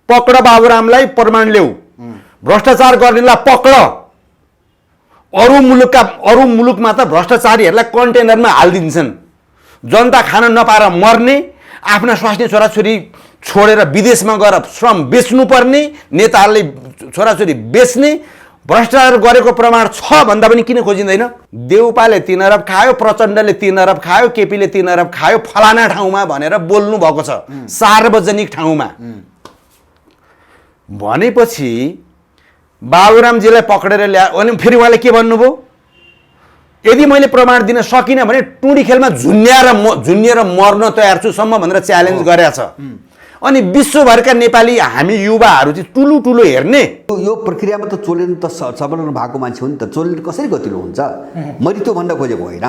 पक्ड बाबुरामलाई प्रमाण ल्याऊ, भ्रष्टाचार गर्नेलाई पक्ड। अरू मुलुकमा त भ्रष्टाचारीहरूलाई कन्टेनरमा हालिदिन्छन्। जनता खान नपाएर मर्ने, आफ्ना स्वास्नी छोराछोरी छोडेर विदेशमा गएर श्रम बेच्नुपर्ने, नेताहरूले छोराछोरी बेच्ने, भ्रष्टाचार गरेको प्रमाण छ भन्दा पनि किन खोजिँदैन? देउपाले 3 अरब खायो, प्रचण्डले 3 अरब खायो, केपीले 3 अरब खायो फलाना ठाउँमा भनेर बोल्नु भएको छ, सार्वजनिक ठाउँमा। भनेपछि बाबुरामजीलाई पक्रेर ल्या अनि फेरि उहाँले के भन्नुभयो? यदि मैले प्रमाण दिन सकिनँ भने टुँडी खेलमा झुन्निएर मर्न तयार छु सम्म भनेर च्यालेन्ज गरेछ। अनि विश्वभरका नेपाली हामी युवाहरू चाहिँ ठुलो हेर्ने यो प्रक्रियामा त चोलेन त संलग्न भएको मान्छे हो नि त। चोलेन कसरी गतिलो हुन्छ? मैले त्यो भन्न खोजेको होइन।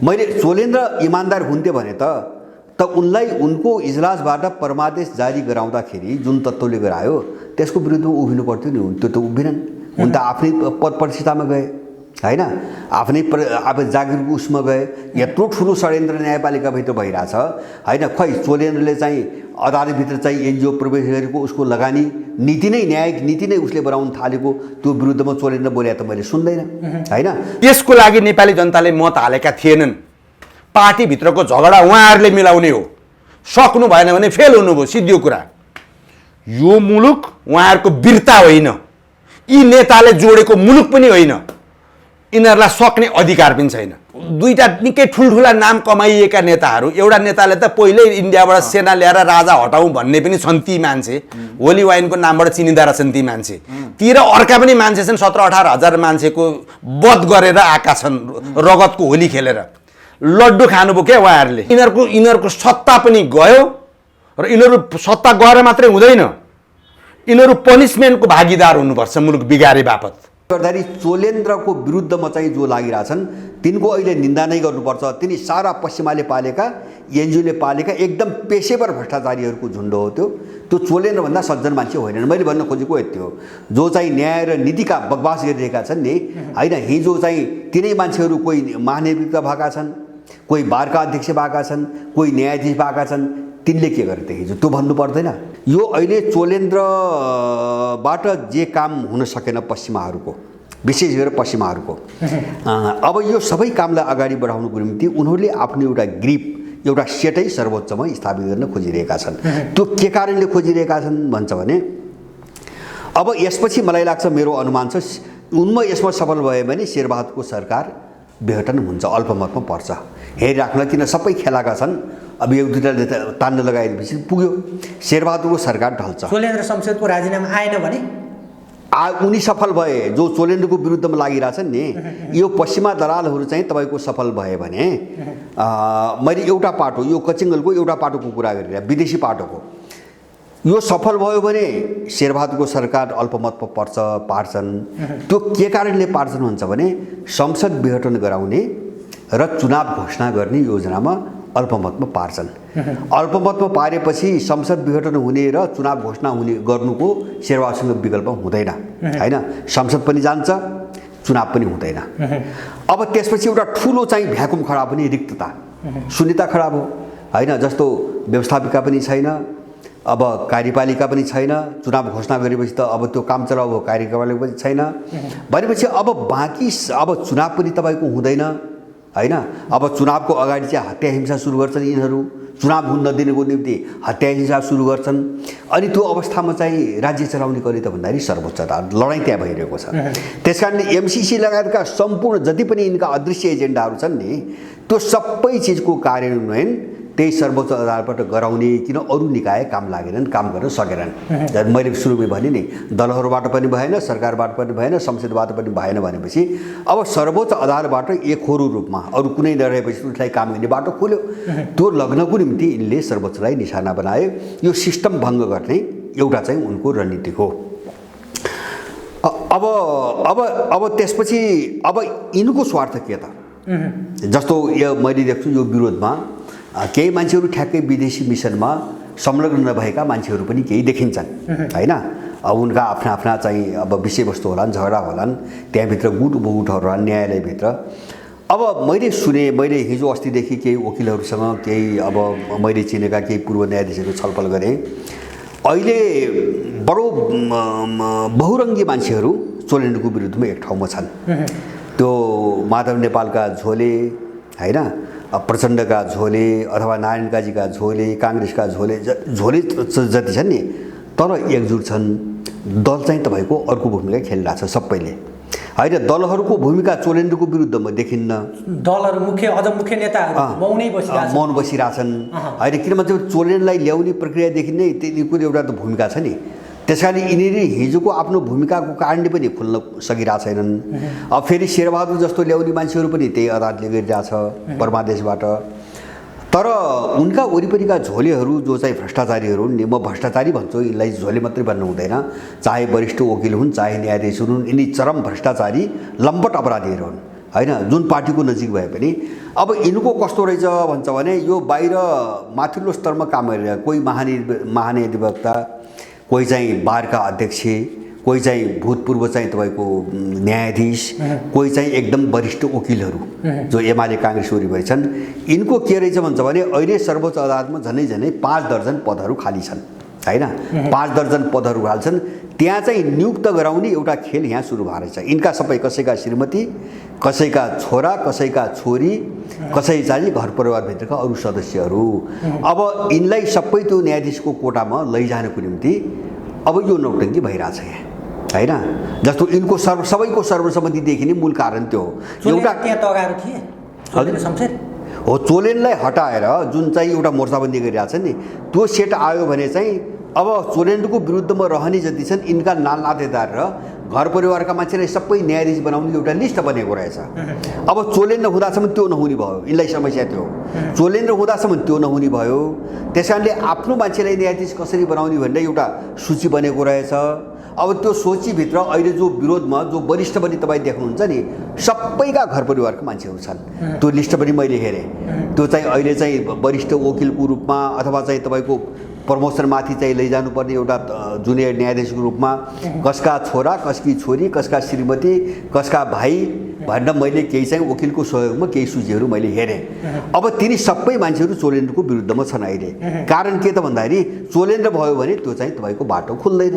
मैले चोलेन र इमान्दार हुन्थे भने त उनलाई उनको इजलासबाट परमादेश जारी गराउँदाखेरि जुन तत्त्वले गरायो त्यसको विरुद्धमा उभिनु पर्थ्यो नि। त्यो त उभिनन्। उन त आफ्नै पद प्रतिष्ठामा गए होइन, आफ्नै अब जागिरको उसमा गए। यत्रो ठुलो षड्यन्त्र न्यायपालिकाभित्र भइरहेछ होइन। खै चोलेनले चाहिँ अदालतभित्र चाहिँ एनजिओ प्रवेश गरेको, उसको लगानी नीति नै न्यायिक नीति नै उसले बनाउन थालेको, त्यो विरुद्धमा चोलेन बोले त मैले सुन्दैन होइन। त्यसको लागि नेपाली जनताले मत हालेका थिएनन्। पार्टीभित्रको झगडा उहाँहरूले मिलाउने हो। सक्नु भएन भने फेल हुनुभयो, सिद्धो कुरा। यो मुलुक उहाँहरूको वीरता होइन, यी नेताले जोडेको मुलुक पनि होइन। यिनीहरूलाई सक्ने अधिकार पनि छैन। दुईटा निकै ठुल्ठुला नाम कमाइएका नेताहरू, एउटा नेताले त पहिल्यै इन्डियाबाट सेना ल्याएर राजा हटाउँ भन्ने पनि छन् ती मान्छे, होली वाइनको नामबाट चिनिँदा रहेछन् ती मान्छे। ती र अर्का पनि मान्छे छन् 17-18 हजार मान्छेको वध गरेर आएका छन्, रगतको होली खेलेर लड्डु खानुभयो क्या उहाँहरूले। यिनीहरूको सत्ता पनि गयो र यिनीहरू सत्ता गएर मात्रै हुँदैन, यिनीहरू पनिसमेन्टको भागीदार हुनुपर्छ मुलुक बिगारे बापत। गर्दाखेरि चोलेन्द्रको विरुद्धमा चाहिँ जो लागिरहेछन् तिनको अहिले निन्दा नै गर्नुपर्छ। तिनी सारा पश्चिमाले पालेका, एनजिओले पालेका एकदम पेशेवर भ्रष्टाचारीहरूको झुन्ड हो त्यो। त्यो चोलेन्द्रभन्दा सज्जन मान्छे होइनन्। मैले भन्न खोजेको यति हो। जो चाहिँ न्याय र नीतिका बकवास गरिरहेका छन् नि होइन, हिजो चाहिँ तिनै मान्छेहरू कोही महानिर्वाचित भएका छन्, कोही बारका अध्यक्ष भएका छन्, कोही न्यायाधीश भएका छन्। तिनले के गरे त हिजो? त्यो भन्नु पर्दैन? यो अहिले चोलेन्द्रबाट जे काम हुन सकेन पश्चिमाहरूको, विशेष गरेर पश्चिमाहरूको, अब यो सबै कामलाई अगाडि बढाउनुको निम्ति उनीहरूले आफ्नो एउटा ग्रिप, एउटा सेटै सर्वोच्चमा स्थापित गर्न खोजिरहेका छन्। त्यो के कारणले खोजिरहेका छन् भन्छ भने अब यसपछि मलाई लाग्छ, मेरो अनुमान छ, यसमा सफल भयो भने शेरबहादुरको सरकार विघटन हुन्छ, अल्पमतमा पर्छ। हेरिराख्न किन सबै खेलाका छन्। अब एक दुईवटा तान्न लगाएपछि पुग्यो, शेरबहादुरको सरकार ढल्छ। चोलेन्द्र शमशेरको राजीनामा आएन भने उनी सफल भए, जो चोलेन्द्रको विरुद्धमा लागिरहेछन् नि, यो पश्चिमा दलालहरू चाहिँ तपाईँको सफल भए भने मैले एउटा पाटो, यो कचिङ्गलको एउटा पाटोको कुरा गरिरहेँ, विदेशी पाटोको, यो सफल भयो भने शेरबहादुरको सरकार अल्पमतमा पार्छन्। त्यो के कारणले पार्छन् भन्छ भने संसद विघटन गराउने र चुनाव घोषणा गर्ने योजनामा अल्पमतमा पार्छन्। अल्पमतमा पारेपछि संसद विघटन हुने र चुनाव घोषणा गर्नुको शेरबहादुरसँग विकल्प हुँदैन होइन। संसद पनि जान्छ, चुनाव पनि हुँदैन। अब त्यसपछि एउटा ठुलो चाहिँ भ्याकुम खडा पनि, रिक्तता, शून्यता खडा भयो होइन। जस्तो व्यवस्थापिका पनि छैन, अब कार्यपालिका पनि छैन। चुनाव घोषणा गरेपछि त अब त्यो काम चलाउ भयो, कार्यपालिका पनि छैन भनेपछि अब बाँकी अब चुनाव पनि तपाईँको हुँदैन होइन। अब चुनावको अगाडि चाहिँ हत्या हिंसा सुरु गर्छन् यिनीहरू, चुनाव हुन नदिनुको निम्ति हत्या हिंसा सुरु गर्छन्। अनि त्यो अवस्थामा चाहिँ राज्य चलाउने गरी त भन्दाखेरि सर्वोच्च अदालत, लडाइँ त्यहाँ भइरहेको छ। त्यस कारणले एमसिसी लगायतका सम्पूर्ण जति पनि यिनका अदृश्य एजेन्डाहरू छन् नि, त्यो सबै चिजको कार्यान्वयन त्यही सर्वोच्च अदालतबाट गराउने, किन अरू निकाय काम लागेनन्, काम गर्न सकेनन्। मैले सुरुमै भने नि, दलहरूबाट पनि भएन, सरकारबाट पनि भएन, संसदबाट पनि भएन भनेपछि अब सर्वोच्च अदालतबाट एकहोरो रूपमा अरू कुनै नरहेपछि उसलाई काम गर्ने बाटो खोल्यो। त्यो लग्नको निम्ति यिनले सर्वोच्चलाई निशाना बनाए। यो सिस्टम भङ्ग गर्ने एउटा चाहिँ उनको रणनीति हो। अब त्यसपछि अब यिनको स्वार्थ के त? जस्तो यो मैले देख्छु, यो विरोधमा केही मान्छेहरू ठ्याक्कै विदेशी मिसनमा संलग्न नभएका मान्छेहरू पनि केही देखिन्छन् होइन। अब उनका आफ्ना आफ्ना चाहिँ अब विषयवस्तु होलान्, झगडा होलान्, त्यहाँभित्र गुट उपगुटहरू होलान् न्यायालयभित्र। अब मैले सुने, मैले हिजो अस्तिदेखि केही वकिलहरूसँग, केही अब मैले चिनेका केही पूर्व न्यायाधीशहरू छलफल गरेँ। अहिले बडो बहुरङ्गी मान्छेहरू चोलेन्द्रको विरुद्धमा एक ठाउँमा छन्। त्यो माधव नेपालका झोले होइन, प्रचण्डका झोले अथवा नारायण काजीका झोले, काङ्ग्रेसका झोले जति छन् नि, तर एकजुट छन्। दल चाहिँ तपाईँको अर्को भूमिका खेलिरहेछ सबैले होइन। दलहरूको भूमिका चोलेन्द्रको विरुद्धमा देखिन्न। दलहरू मुख्य नेताहरू मौन बसिरहेछन् होइन। किन भन्छ चोलेन्द्रलाई ल्याउने प्रक्रियादेखि नै तिनीहरूको एउटा त भूमिका छ नि। त्यस कारण यिनीहरू हिजोको आफ्नो भूमिकाको कारणले पनि खुल्न सकिरहेको छैनन्। अब फेरि शेरबहादुर जस्तो ल्याउने मान्छेहरू पनि त्यही अदालतले गरिरहेछ परमादेशबाट। तर उनका वरिपरिका झोलेहरू जो चाहिँ भ्रष्टाचारीहरू हुन् नि, म भ्रष्टाचारी भन्छु, यिनलाई झोले मात्रै भन्नु हुँदैन। चाहे वरिष्ठ वकिल हुन्, चाहे न्यायाधीश हुन्, यिनी चरम भ्रष्टाचारी लम्पट अपराधीहरू हुन् होइन, जुन पार्टीको नजिक भए पनि। अब यिनको कस्तो रहेछ भन्छ भने यो बाहिर माथिल्लो स्तरमा काम गरिरहेको, कोही महाधिवक्ता, कोही चाहिँ बारका अध्यक्ष, कोही चाहिँ भूतपूर्व चाहिँ तपाईँको न्यायाधीश, कोही चाहिँ एकदम वरिष्ठ वकिलहरू जो एमाले काङ्ग्रेस वरिपरि छन्। यिनको के रहेछ भन्छ भने अहिले सर्वोच्च अदालतमा झनै 5 दर्जन पदहरू खाली छन् होइन। 5 दर्जन पदहरू खाली छन्। त्यहाँ चाहिँ नियुक्त गराउने एउटा खेल यहाँ सुरु भएर छ। यिनका सबै कसैका श्रीमती, कसैका छोरा, कसैका छोरी, कसै चाहिँ घर परिवारभित्रका अरू सदस्यहरू। अब यिनलाई सबै त्यो न्यायाधीशको कोटामा लैजानको निम्ति अब यो नौटङ्की भइरहेछ यहाँ होइन। जस्तो यिनको सबैको सर्वसम्मतिदेखि नै मूल कारण त्यो हो। एउटा त्यहाँ तगारो थिए हजुर शमशेर हो, चोलेन्द्रलाई हटाएर जुन चाहिँ एउटा मोर्चाबन्दी गरिरहेछ नि, त्यो सेट आयो भने चाहिँ अब चोलेन्द्रको विरुद्धमा रहने जति छन् यिनका नातेदार र घर परिवारका मान्छेलाई सबै न्यायाधीश बनाउने एउटा लिस्ट बनेको रहेछ। अब चोलेन्द्र हुँदासम्म त्यो नहुने भयो, यिनलाई समस्या त्यो। चोलेन्द्र हुँदासम्म त्यो नहुने भयो, त्यस कारणले आफ्नो मान्छेलाई न्यायाधीश कसरी बनाउने भनेर एउटा सूची बनेको रहेछ। अब त्यो सूचीभित्र अहिले जो विरोधमा जो वरिष्ठ पनि तपाईँ देख्नुहुन्छ नि, सबैका घर परिवारका मान्छेहरू छन्। त्यो लिस्ट पनि मैले हेरेँ। त्यो चाहिँ अहिले चाहिँ वरिष्ठ वकिलको रूपमा अथवा चाहिँ तपाईँको प्रमोसनमाथि चाहिँ लैजानुपर्ने एउटा जुनियर न्यायाधीशको रूपमा कसका छोरा, कसकी छोरी, कसका श्रीमती, कसका भाइ भनेर मैले केही चाहिँ वकिलको सहयोगमा केही सूचीहरू मैले हेरेँ। अब तिनी सबै मान्छेहरू चोलेन्द्रको विरुद्धमा छन् अहिले। कारण के त भन्दाखेरि चोलेन्द्र भयो भने त्यो चाहिँ तपाईँको बाटो खुल्दैन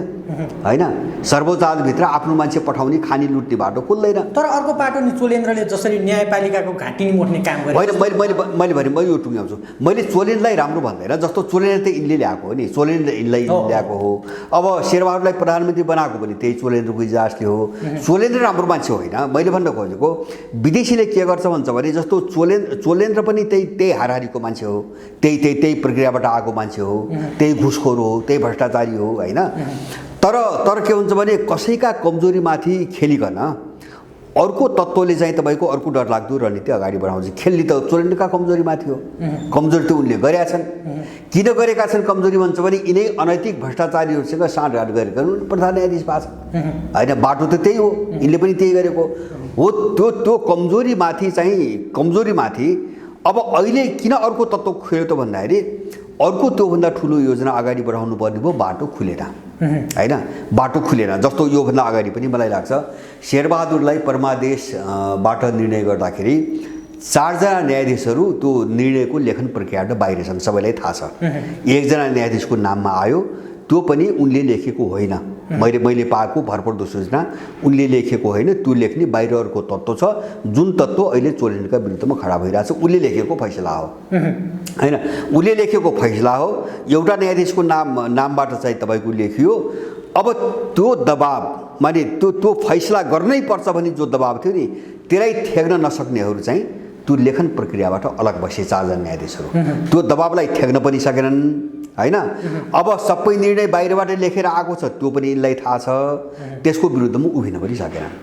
होइन। सर्वोच्च अदालतभित्र आफ्नो मान्छे पठाउने, खानी लुट्ने बाटो खुल्दैन। तर अर्को बाटो नि चोलेन्द्रले जसरी न्यायपालिकाको घाँटी मोड्ने काम गरे होइन। मैले भने म यो टुङ्ग्याउँछु, मैले चोलेन्द्रलाई राम्रो भन्दैन। जस्तो चोलेन्द्र त यिनले ल्याएको हो नि, चोलेन्द्र यिनलाई ल्याएको हो। अब शेरबहादुरलाई प्रधानमन्त्री बनाएको पनि त्यही चोलेन्द्रको इजाजले हो। चोलेन्द्र राम्रो मान्छे होइन। मैले भन्न खोजेको विदेशीले के गर्छ भन्छ भने जस्तो चोलेन्द्र पनि त्यही हाराहारीको मान्छे हो, त्यही प्रक्रियाबाट आएको मान्छे हो, त्यही घुसखोर हो, त्यही भ्रष्टाचारी हो होइन। तर के हुन्छ भने कसैका कमजोरीमाथि खेलिकन अर्को तत्त्वले चाहिँ तपाईँको अर्को डरलाग्दो रणनीति अगाडि बढाउँछ। खेल्ने त चोलेन्द्रका कमजोरीमाथि हो। कमजोरी त उनले गरेका छन्। किन गरेका छन् कमजोरी भन्छ भने यिनै अनैतिक भ्रष्टाचारीहरूसँग साँठगाँठ गरेका प्रधान न्यायाधीश भएको छ होइन। बाटो त त्यही हो, यिनले पनि त्यही गरेको हो। त्यो कमजोरीमाथि अब अहिले किन अर्को तत्त्व खेल्यो त भन्दाखेरि अर्को त्योभन्दा ठुलो योजना अगाडि बढाउनु पर्ने भयो, बाटो खुलेन होइन। बाटो खुलेन। जस्तो योभन्दा अगाडि पनि मलाई लाग्छ शेरबहादुरलाई परमादेशबाट निर्णय गर्दाखेरि 4 जना न्यायाधीशहरू त्यो निर्णयको लेखन प्रक्रियाबाट बाहिर छन्, सबैलाई थाहा छ। 1 जना न्यायाधीशको नाममा आयो, त्यो पनि उनले लेखेको होइन। मैले पाएको भरपर्दो सूचना उनले लेखेको होइन, त्यो लेख्ने बाहिर अर्को तत्त्व छ, जुन तत्त्व अहिले चोलेन्द्रका विरुद्धमा खडा भइरहेछ। उसले लेखेको फैसला हो होइन, उसले लेखेको फैसला हो। एउटा न्यायाधीशको नामबाट चाहिँ तपाईँको लेखियो। अब त्यो दबाब माने त्यो फैसला गर्नै पर्छ भन्ने जो दबाब थियो नि, त्यसलाई थ्याक्न नसक्नेहरू चाहिँ त्यो लेखन प्रक्रियाबाट अलग बसे 4 जना न्यायाधीशहरू। त्यो दबाबलाई थ्याक्न पनि सकेनन् होइन। अब सबै निर्णय बाहिरबाट लेखेर आएको छ, त्यो पनि यिनलाई थाहा छ। त्यसको विरुद्धमा उभिन पनि सकेनन्।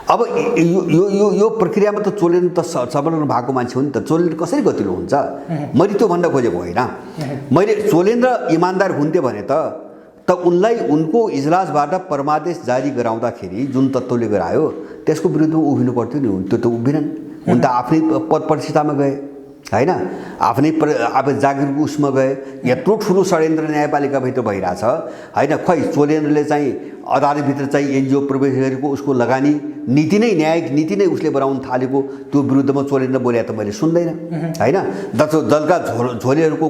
अब यो प्रक्रियामा त चोलेन्द्र त संलग्न भएको मान्छे हो नि त। चोलेन्द्र कसरी गतिलो हुन्छ? मैले त्यो भन्न खोजेको होइन। मैले चोलेन्द्र इमान्दार हुन्थ्यो भने त उनलाई उनको इजलासबाट परमादेश जारी गराउँदाखेरि जुन तत्त्वले गरायो त्यसको विरुद्धमा उभिनु पर्थ्यो नि। त्यो त उभिनन्। उन त आफ्नै पद प्रतिष्ठामा गए होइन आफ्नै अब जागिरको उसमा गए यत्रो ठुलो षड्यन्त्र न्यायपालिकाभित्र भइरहेछ होइन खै चोलेन्द्रले चाहिँ अदालतभित्र चाहिँ एनजिओ प्रवेश गरेको उसको लगानी नीति नै न्यायिक नीति नै उसले बनाउन थालेको त्यो विरुद्धमा चोलेन्द्र बोले त मैले सुन्दैन होइन दलका झोलेहरूको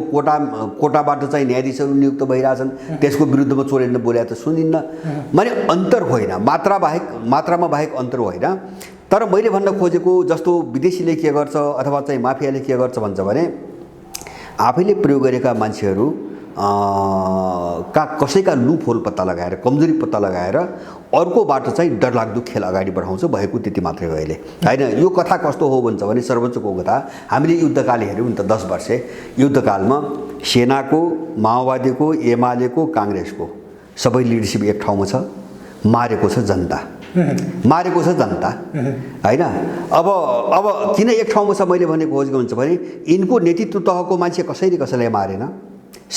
कोटाबाट चाहिँ न्यायाधीशहरू नियुक्त भइरहेछन् त्यसको विरुद्धमा चोलेन्द्र बोले त सुनिन्न माने अन्तर होइन मात्रामा बाहेक अन्तर होइन तर मैले भन्न खोजेको जस्तो विदेशीले के गर्छ अथवा चाहिँ माफियाले के गर्छ भन्छ भने आफैले प्रयोग गरेका मान्छेहरू कसैका लुप होल पत्ता लगाएर कमजोरी पत्ता लगाएर अर्कोबाट चाहिँ डरलाग्दो खेल अगाडि बढाउँछ भएको त्यति मात्रै हो अहिले होइन यो कथा कस्तो हो भन्छ भने सर्वोच्चको कथा हामीले युद्धकाल हेऱ्यौँ नि त 10 वर्ष युद्धकालमा सेनाको माओवादीको एमालेको काङ्ग्रेसको सबै लिडरसिप एक ठाउँमा छ मारेको छ जनता होइन अब किन एक ठाउँमा छ मैले भने खोजेको हुन्छ भने यिनको नेतृत्व तहको मान्छे कसैले मारेन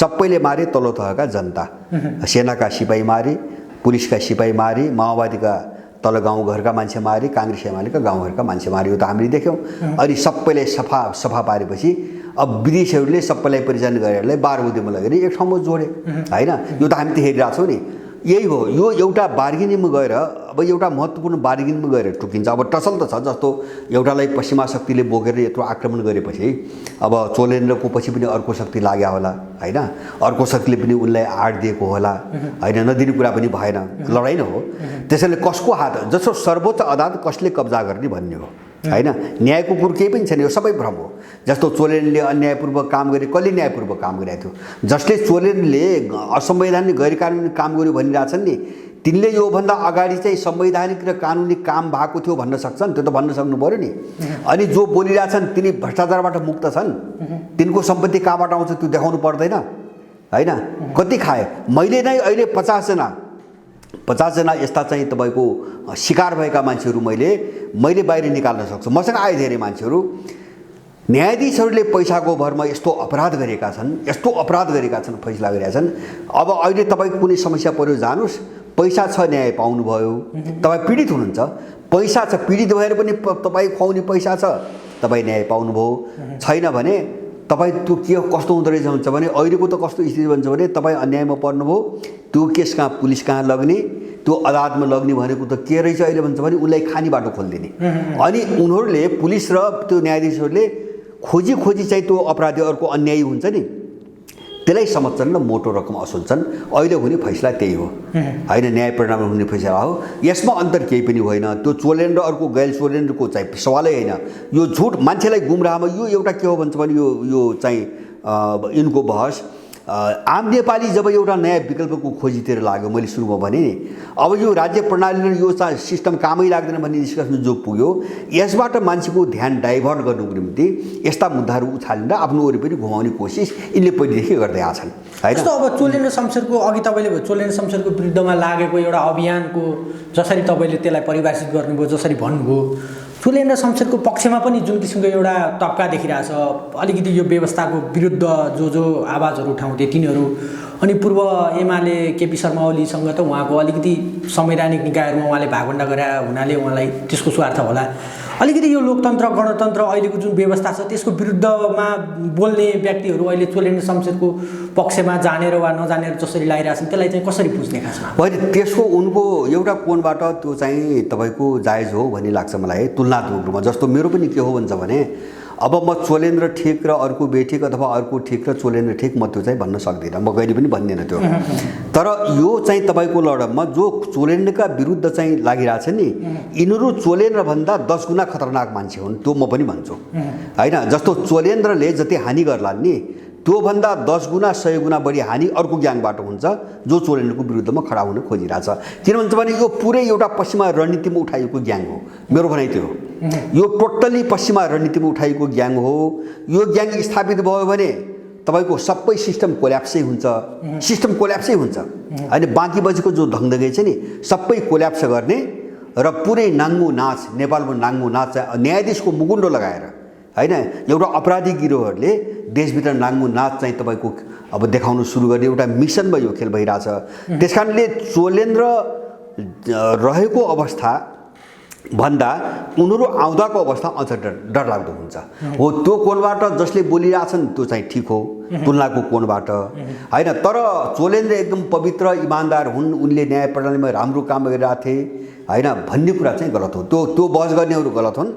सबैले मारे तल्लो तहका जनता सेनाका सिपाही मारे पुलिसका सिपाही मारे माओवादीका तल गाउँघरका मान्छे मारे काङ्ग्रेस एमालेका गाउँघरका मान्छे मारे यो त हामीले देख्यौँ अनि सबैले सफा पारेपछि अब विदेशीहरूले सबैलाई परिचालन गरेरलाई बारबुदीमा लगेर एक ठाउँमा जोडे होइन यो त हामी त हेरिरहेको छौँ नि यही हो यो एउटा बार्गेनिङमा गएर अब एउटा महत्त्वपूर्ण बार्गेनिङमा गएर टुकिन्छ अब टसल त छ जस्तो एउटालाई पश्चिमा शक्तिले बोकेर यत्रो आक्रमण गरेपछि अब चोलेन्द्रको पछि पनि अर्को शक्ति लाग्यो होला होइन अर्को शक्तिले पनि उनलाई आड दिएको होला होइन नदिने कुरा पनि भएन लडाइँ नै हो त्यसैले कसको हात जस्तो सर्वोच्च अदालत कसले कब्जा गर्ने भन्ने हो होइन न्यायको कुरो केही पनि छैन यो सबै भ्रम हो जस्तो चोलेन्द्रले अन्यायपूर्वक काम गरे कसले न्यायपूर्वक काम गरेको थियो जसले चोलेन्द्रले असंवैधानिक गैरकानुनी काम गर्यो भनिरहेछन् नि तिनले योभन्दा अगाडि चाहिँ संवैधानिक र कानुनी काम भएको थियो भन्न सक्छन् त्यो त भन्न सक्नु पर्यो नि अनि जो बोलिरहेछन् तिनी भ्रष्टाचारबाट मुक्त छन् तिनको सम्पत्ति कहाँबाट आउँछ त्यो देखाउनु पर्दैन होइन कति खाए मैले नै अहिले 50 जना यस्ता चाहिँ तपाईँको शिकार भएका मान्छेहरू मैले बाहिर निकाल्न सक्छु मसँग आए धेरै मान्छेहरू न्यायाधीशहरूले पैसाको भरमा यस्तो अपराध गरेका छन् फैसला गरेका छन् अब अहिले तपाईँको कुनै समस्या पर्यो जानुस् पैसा छ न्याय पाउनुभयो तपाईँ पीडित हुनुहुन्छ पैसा छ पीडित भएर पनि तपाईँ खुवाउने पैसा छ तपाईँ न्याय पाउनुभयो छैन भने तपाईँ त्यो के कस्तो हुँदो रहेछ भन्छ भने अहिलेको त कस्तो स्थिति भन्छ भने तपाईँ अन्यायमा पर्नुभयो त्यो केस कहाँ पुलिस कहाँ लग्ने त्यो अदालतमा लग्ने भनेको त के रहेछ अहिले भन्छ भने उसलाई खानी बाटो खोलिदिने अनि उनीहरूले पुलिस र त्यो न्यायाधीशहरूले खोजी चाहिँ त्यो अपराधी अर्को अन्यायी हुन्छ नि त्यसलाई समझ्छन् र मोटो रकम असुल्छन् अहिले हुने फैसला त्यही हो होइन न्याय प्रणालीमा हुने फैसला हो यसमा अन्तर केही पनि होइन त्यो चोलेन्द्र अर्को गैल चोलेन्द्रको चाहिँ सवालै होइन यो झुट मान्छेलाई गुमराहमा यो एउटा के हो भन्छ भने यो चाहिँ यिनको बहस आम नेपाली जब एउटा नयाँ विकल्पको खोजीतिर लाग्यो मैले सुरुमा भने नि अब यो राज्य प्रणाली र यो सिस्टम कामै लाग्दैन भन्ने निष्कर्षमा जो पुग्यो यसबाट मान्छेको ध्यान डाइभर्ट गर्नुको निम्ति यस्ता मुद्दाहरू उछालेर आफ्नो वरिपरि घुमाउने कोसिस यिनले पहिलेदेखि गर्दै आछन् हैन जस्तो अब चोलेन्द्र शमशेरको अघि तपाईँले चोलेन्द्र शमशेरको विरुद्धमा लागेको एउटा अभियानको जसरी तपाईँले त्यसलाई परिभाषित गर्नुभयो जसरी भन्नुभयो चोलेन्द्र शमशेरको पक्षमा पनि जुन किसिमको एउटा तब्का देखिरहेछ अलिकति यो व्यवस्थाको विरुद्ध जो आवाजहरू उठाउँथे तिनीहरू अनि पूर्व एमाले केपी शर्मा ओलीसँग त उहाँको अलिकति संवैधानिक निकायहरूमा उहाँले भागभण्डा गरे हुनाले उहाँलाई त्यसको स्वार्थ होला अलिकति यो लोकतन्त्र गणतन्त्र अहिलेको जुन व्यवस्था छ त्यसको विरुद्धमा बोल्ने व्यक्तिहरू अहिले चोलेन्द्र शमशेरको पक्षमा जानेर वा नजानेर जसरी लागिरहेछन् त्यसलाई चाहिँ कसरी बुझ्ने खासमा होइन त्यसको उनको एउटा कोणबाट त्यो चाहिँ तपाईँको जायज हो भन्ने लाग्छ मलाई तुलनात्मक रूपमा जस्तो मेरो पनि के हो भन्छ भने अब म चोलेन्द्र ठिक र अर्को बेठिक अथवा अर्को ठिक र चोलेन्द्र ठिक म त्यो चाहिँ भन्न सक्दिनँ म कहिले पनि भन्दिनँ त्यो तर यो चाहिँ तपाईँको लडममा जो चोलेन्द्रका विरुद्ध चाहिँ लागिरहेछ नि यिनीहरू चोलेन्द्रभन्दा 10 गुणा खतरनाक मान्छे हुन् त्यो म पनि भन्छु होइन जस्तो चोलेन्द्रले जति हानि गर्ला नि त्योभन्दा 10 गुणा 100 गुणा बढी हानि अर्को ग्याङबाट हुन्छ जो चोलेन्द्रको विरुद्धमा खडा हुन खोजिरहेछ किन भन्छ भने यो पुरै एउटा पश्चिमा रणनीतिमा उठाइएको ग्याङ हो मेरो भनाइ त्यो हो यो टोटल्ली पश्चिमा रणनीतिमा उठाइएको ग्याङ हो यो ग्याङ स्थापित भयो भने तपाईँको सबै सिस्टम कोल्याप्सै हुन्छ होइन बाँकी बजेको जो धङधगै छ नि सबै कोल्याप्स गर्ने र पुरै नाङ्गो नाच नेपालमा नाङ्गो नाच न्यायाधीशको मुकुण्डो लगाएर होइन एउटा अपराधी गिरोहहरूले देशभित्र नाङ्गो नाच चाहिँ तपाईँको अब देखाउन सुरु गर्ने एउटा मिसनमा यो खेल भइरहेछ त्यसकारणले चोलेन्द्र रहेको अवस्था भन्दा उनीहरू आउँदाको अवस्था अझ डरलाग्दो हुन्छ। हो त्यो कोणबाट जसले बोलिरहेछन् त्यो चाहिँ ठिक हो तुलनाको कोणबाट होइन, तर चोलेन्द्र एकदम पवित्र इमान्दार हुन्, उनले न्याय प्रणालीमा राम्रो काम गरिरहेको थिए होइन भन्ने कुरा चाहिँ गलत हो। त्यो बहस गर्नेहरू गलत हुन्।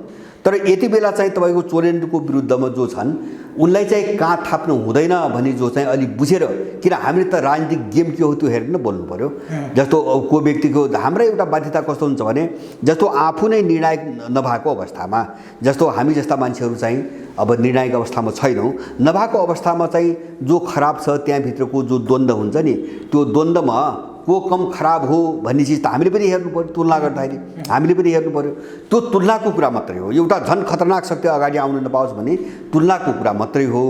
तर यति बेला चाहिँ तपाईँको चोलेन्द्रको विरुद्धमा जो छन् उनलाई चाहिँ कहाँ थाप्नु हुँदैन भन्ने जो चाहिँ अलिक बुझेर, किन हामीले त राजनीतिक गेम के हो त्यो हेरेर नै बोल्नु पऱ्यो। जस्तो को व्यक्तिको हाम्रो एउटा बाध्यता कस्तो हुन्छ भने जस्तो आफू नै निर्णायक नभएको अवस्थामा, जस्तो हामी जस्ता मान्छेहरू चाहिँ अब निर्णायक अवस्थामा छैनौँ, नभएको अवस्थामा चाहिँ जो खराब छ त्यहाँभित्रको जो द्वन्द्व हुन्छ नि त्यो द्वन्द्वमा को कम खराब हो भन्ने चिज त हामीले पनि हेर्नु पऱ्यो। तुलना गर्दाखेरि हामीले पनि हेर्नु पऱ्यो। त्यो तुलनाको कुरा मात्रै हो। एउटा झन् खतरनाक शक्ति अगाडि आउन नपाओस् भन्ने तुलनाको कुरा मात्रै हो।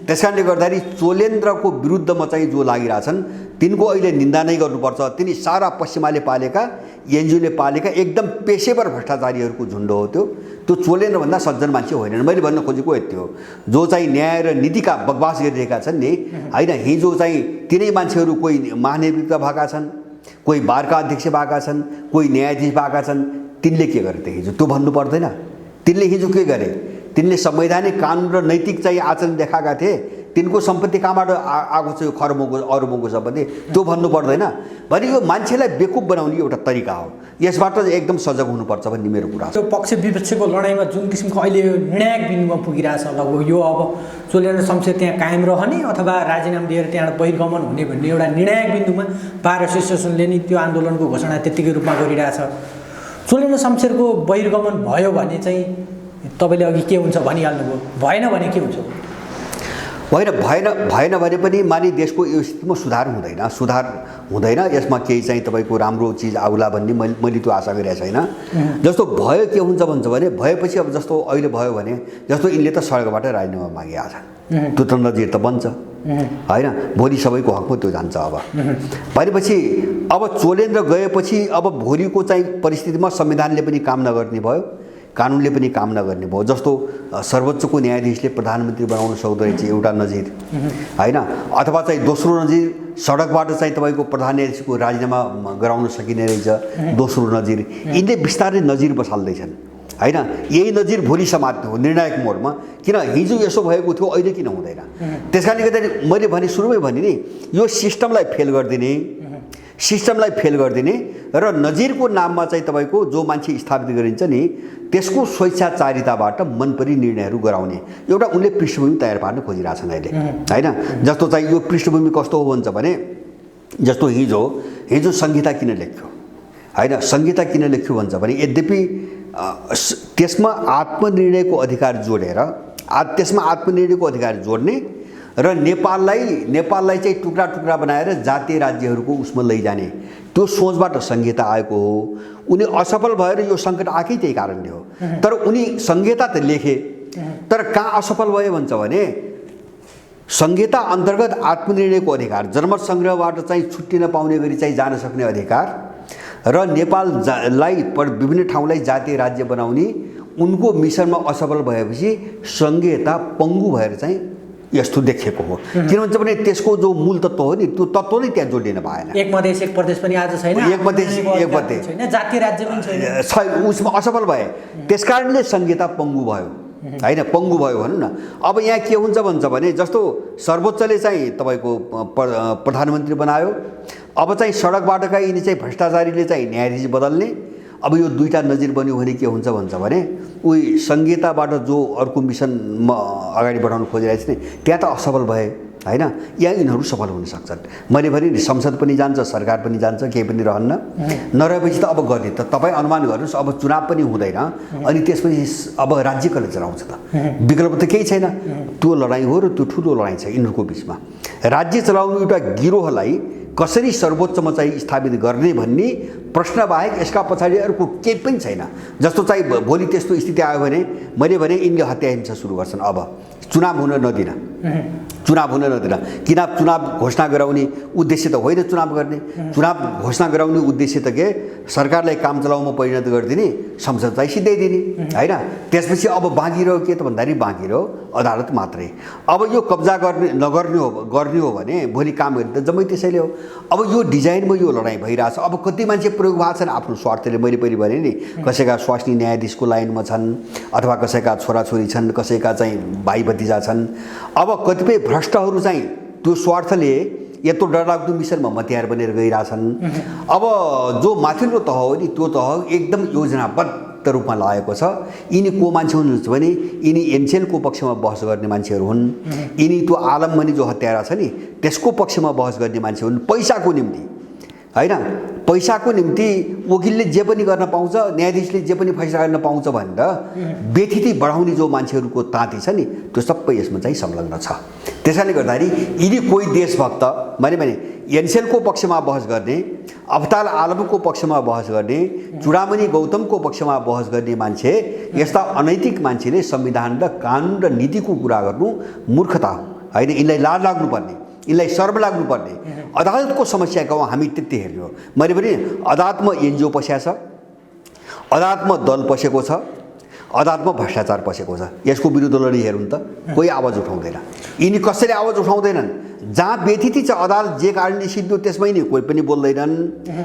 त्यस कारणले गर्दाखेरि चोलेन्द्रको विरुद्धमा चाहिँ जो लागिरहेछन् तिनको अहिले निन्दा नै गर्नुपर्छ। तिनी सारा पश्चिमाले पालेका एनजिओले पालेका एकदम पेशेवर भ्रष्टाचारीहरूको झुन्ड हो त्यो। त्यो चोलेन्द्रभन्दा सज्जन मान्छे होइनन्। मैले भन्न खोजेको यति हो, जो चाहिँ न्याय र नीतिका बकवास गरिरहेका छन् नि होइन, हिजो चाहिँ तिनै मान्छेहरू कोही महानिर्वाचित भएका छन्, कोही बारका अध्यक्ष भएका छन्, कोही न्यायाधीश भएका छन्, तिनले के गरे त हिजो त्यो भन्नु पर्दैन। तिनले हिजो के गरे? तिनले संवैधानिक कानुन र नैतिक चाहिँ आचरण देखाएका थिए। तिनको सम्पत्ति कहाँबाट आएको छ, यो खरबौँको अरबौँको सम्पत्ति, त्यो भन्नु पर्दैन। भने यो मान्छेलाई बेकुफ बनाउने एउटा तरिका हो। यसबाट एकदम सजग हुनुपर्छ भन्ने मेरो कुरा छ। त्यो पक्ष विपक्षको लडाइँमा जुन किसिमको अहिले निर्णायक बिन्दुमा पुगिरहेछ लगभग यो अब चोलेन्द्र शमशेर त्यहाँ कायम रहने अथवा राजीनामा दिएर त्यहाँबाट बहिर्गमन हुने भन्ने एउटा निर्णायक बिन्दुमा बार एसोसिएसनले नि त्यो आन्दोलनको घोषणा त्यत्तिकै रूपमा गरिरहेछ। चोलेन्द्र शमशेरको बहिर्गमन भयो भने चाहिँ तपाईँले अघि के हुन्छ भनिहाल्नुभयो, भएन भने के हुन्छ? भएन भने पनि मानि देशको यो स्थितिमा सुधार हुँदैन। यसमा केही चाहिँ तपाईँको राम्रो चिज आउला भन्ने मैले त्यो आशा गरिरहेको छैन। जस्तो भयो के हुन्छ भन्छ भने भएपछि अब जस्तो अहिले भयो भने जस्तो यिनले त सडकबाट राजीनामा मागिरहेको छन्, त्यो त नजिर त बन्छ होइन, भोलि सबैको हकमा त्यो जान्छ। अब भनेपछि अब चोलेन्द्र गएपछि अब भोलिको चाहिँ परिस्थितिमा संविधानले पनि काम नगर्ने भयो, कानुनले पनि काम नगर्ने भयो। जस्तो सर्वोच्चको न्यायाधीशले प्रधानमन्त्री बनाउन सक्दो रहेछ एउटा नजिर होइन, अथवा चाहिँ दोस्रो नजिर सडकबाट चाहिँ तपाईँको प्रधान न्यायाधीशको राजीनामा गराउन सकिने रहेछ दोस्रो नजिर। यिनले बिस्तारै नजिर बसाल्दैछन् होइन। यही नजिर भोलि समात्नु हो निर्णायक मोडमा। किन हिजो यसो भएको थियो अहिले किन हुँदैन? त्यस कारणले गर्दाखेरि मैले भने सुरुमै भने नि यो सिस्टमलाई फेल गरिदिने र नजिरको नाममा चाहिँ तपाईँको जो मान्छे स्थापित गरिन्छ नि त्यसको स्वेच्छाचारिताबाट मनपरी निर्णयहरू गराउने एउटा उनले पृष्ठभूमि तयार पार्न खोजिरहेछन् अहिले होइन। जस्तो चाहिँ यो पृष्ठभूमि कस्तो हो भन्छ भने जस्तो हिजो संहिता किन लेख्यो होइन, संहिता किन लेख्यो भन्छ भने यद्यपि त्यसमा आत्मनिर्णयको अधिकार जोड्ने र नेपाललाई चाहिँ टुक्रा टुक्रा बनाएर जातीय राज्यहरूको उसमा लैजाने त्यो सोचबाट संहिता आएको हो। उनी असफल भएर यो सङ्कट आएकै त्यही कारणले हो। तर उनी संहिता त लेखे, तर कहाँ असफल भयो भन्छ भने संहिता अन्तर्गत आत्मनिर्णयको अधिकार, जनमत सङ्ग्रहबाट चाहिँ छुट्टिन पाउने गरी चाहिँ जान सक्ने अधिकार र नेपाललाई विभिन्न ठाउँलाई जातीय राज्य बनाउने उनको मिसनमा असफल भएपछि संहिता पङ्गु भएर चाहिँ यस्तो देखिएको हो। किन भन्छ भने त्यसको जो मूल तत्त्व हो नि त्यो तत्त्व नै त्यहाँ जोडिन भएन। एक मधेस एक प्रदेश पनि आज छैन, एक प्रदेश छैन, जातीय राज्य पनि छैन, उसमा असफल भए। त्यसकारणले संहिता पङ्गु भयो होइन, पङ्गु भयो भनौँ न। अब यहाँ के हुन्छ भन्छ भने जस्तो सर्वोच्चले चाहिँ तपाईँको प्रधानमन्त्री बनायो, अब चाहिँ सडकबाटका यिनी चाहिँ भ्रष्टाचारीले चाहिँ न्यायाधीश बदल्ने। अब यो दुईटा नजिर बन्यो भने के हुन्छ भन्छ भने उही संहिताबाट जो अर्को मिसनमा अगाडि बढाउन खोजिरहेछ नि त्यहाँ त असफल भए होइन, यहाँ यिनीहरू सफल हुन सक्छन्। मैले भने नि संसद पनि जान्छ, सरकार पनि जान्छ, केही पनि रहन्न। नरहेपछि त अब गर्ने त तपाईँ अनुमान गर्नुहोस् अब चुनाव पनि हुँदैन अनि त्यसपछि अब राज्य कसले चलाउँछ त? विकल्प त केही छैन। त्यो लडाइँ हो र त्यो ठुलो लडाइँ छ यिनीहरूको बिचमा। राज्य चलाउनु एउटा गिरोहलाई कसरी सर्वोच्चमा चाहिँ स्थापित गर्ने भन्ने प्रश्न बाहेक यसका पछाडि अर्को केही पनि छैन। जस्तो चाहिँ भोलि त्यस्तो स्थिति आयो भने मैले भने यिनले हत्या हिंसा सुरु गर्छन्। अब चुनाव हुन नदिन, चुनाव हुन नदिन। किन चुनाव घोषणा गराउने उद्देश्य त होइन चुनाव गर्ने, चुनाव घोषणा गराउने उद्देश्य त के सरकारलाई काम चलाउमा परिणत गरिदिने, संसद चाहिँ सिद्ध्याइदिने होइन। त्यसपछि अब बाँकी रह्यो के त भन्दाखेरि बाँकी रह्यो अदालत मात्रै। अब यो कब्जा गर्ने हो भने भोलि काम गर्ने त जम्मै त्यसैले हो। अब यो डिजाइनमा यो लडाइँ भइरहेछ। अब कति मान्छे प्रयोग भएको छन् आफ्नो स्वार्थले, मैले पहिले भने नि कसैका स्वास्नी न्यायाधीशको लाइनमा छन् अथवा कसैका छोराछोरी छन्, कसैका चाहिँ भाइ भतिजा छन्। अब कतिपय भ्रष्टहरू चाहिँ त्यो स्वार्थले यत्रो डरलाग्दो मिसनमा मतियार बनेर गइरहेछन्। अब जो माथिल्लो तह हो नि त्यो तह एकदम योजनाबद्ध रूपमा लागेको छ। यिनी को मान्छे हुनुहुन्छ भने यिनी एमसेलको पक्षमा बहस गर्ने मान्छेहरू हुन्। यिनी त्यो आलममनी जो हत्यारा छ नि त्यसको पक्षमा बहस गर्ने मान्छे हुन्, पैसाको निम्ति होइन। पैसाको निम्ति वकिलले जे पनि गर्न पाउँछ, न्यायाधीशले जे पनि फैसला गर्न पाउँछ भनेर व्यथिति बढाउने जो मान्छेहरूको ताती छ नि त्यो सबै यसमा चाहिँ संलग्न छ। त्यसैले गर्दाखेरि यदि कोही देशभक्त भने एनसेलको पक्षमा बहस गर्ने, अवताल आलमको पक्षमा बहस गर्ने, चुडामणि गौतमको पक्षमा बहस गर्ने मान्छे, यस्ता अनैतिक मान्छेले संविधान र कानुन र नीतिको कुरा गर्नु मूर्खता हो होइन। यिनलाई लाज लाग्नुपर्ने, यिनलाई शर्म लाग्नुपर्ने। अदालतको समस्याको हामी त्यति हेर्ने हो। मैले पनि अदालतमा एनजिओ पसेको छ, अदालतमा दल पसेको छ, अदालतमा भ्रष्टाचार पसेको छ। यसको विरुद्ध लडी हेरौँ त कोही आवाज उठाउँदैन। यिनी कसैले आवाज उठाउँदैनन्। जहाँ व्यथिति छ अदालत जे कारणले सिद्धो त्यसमै नि कोही पनि बोल्दैनन्।